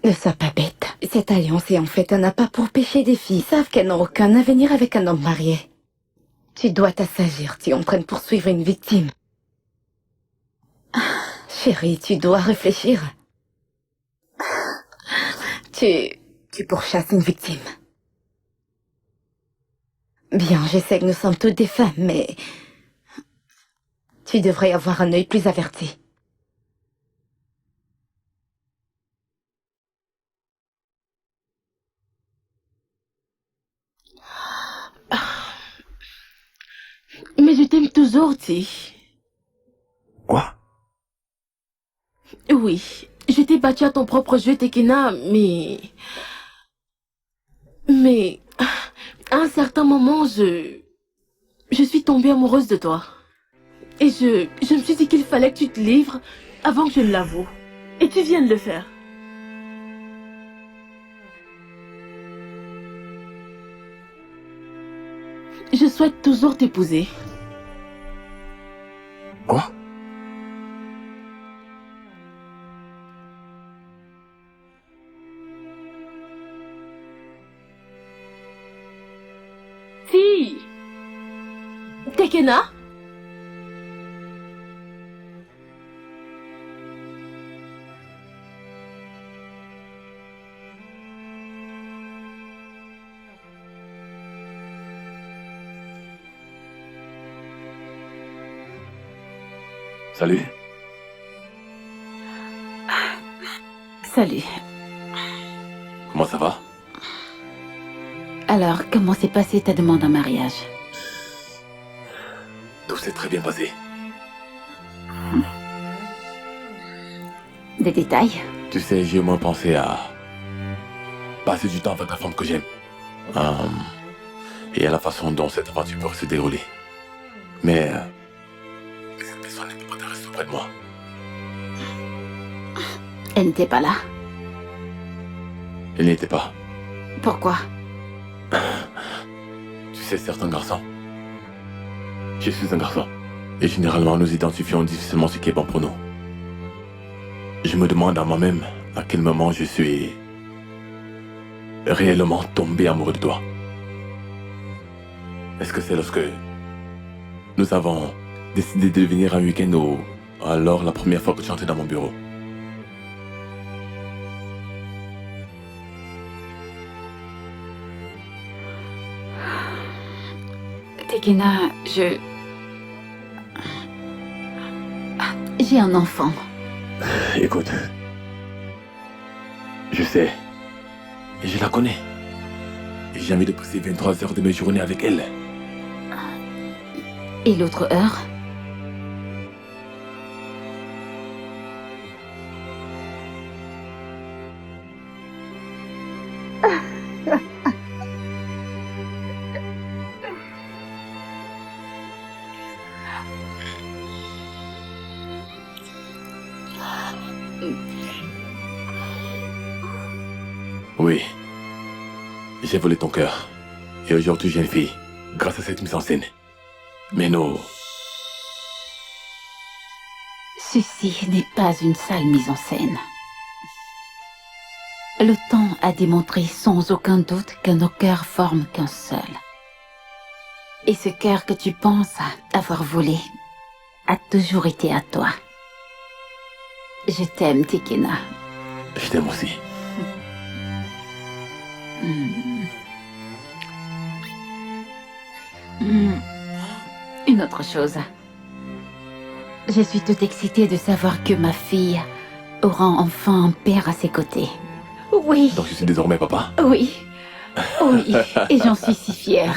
ne sois pas bête. Cette alliance est en fait un appât pour pêcher des filles. Ils savent qu'elles n'ont aucun avenir avec un homme marié. Tu dois t'assagir, tu es en train de poursuivre une victime. Chérie, tu dois réfléchir. Tu pourchasses une victime. Bien, je sais que nous sommes toutes des femmes, mais tu devrais avoir un œil plus averti. Mais je t'aime toujours, Ti. Quoi? Oui, je t'ai battu à ton propre jeu, Tekena, mais à un certain moment, je suis tombée amoureuse de toi. Et je me suis dit qu'il fallait que tu te livres avant que je ne l'avoue. Et tu viens de le faire. Je souhaite toujours t'épouser. Tekena? Salut. Salut. Comment ça va? Alors, comment s'est passée ta demande en mariage? Tout s'est très bien passé. Des détails? Tu sais, j'ai au moins pensé à passer du temps avec la femme que j'aime. Et à la façon dont cette aventure peut se dérouler. Mais cette personne ne peut pas rester auprès de moi. Elle n'était pas là. Elle n'y était pas. Pourquoi? Tu sais, certains garçons. Je suis un garçon. Et généralement, nous identifions difficilement ce qui est bon pour nous. Je me demande à moi-même à quel moment je suis réellement tombé amoureux de toi. Est-ce que c'est lorsque nous avons décidé de venir un week-end ou alors la première fois que tu entrais dans mon bureau? Tekena, j'ai un enfant. Écoute, je sais, et je la connais. Et j'ai envie de passer 23 heures de mes journées avec elle. Et l'autre heure? Oui, j'ai volé ton cœur. Et aujourd'hui, j'ai une fille, grâce à cette mise en scène. Mais non, Ceci n'est pas une sale mise en scène. Le temps a démontré sans aucun doute que nos cœurs forment qu'un seul. Et ce cœur que tu penses avoir volé a toujours été à toi. Je t'aime, Tekena. je t'aime aussi. Une autre chose. Je suis toute excitée de savoir que ma fille aura enfin un père à ses côtés. Oui, Donc je suis désormais papa. oui, oui, et j'en suis si fière.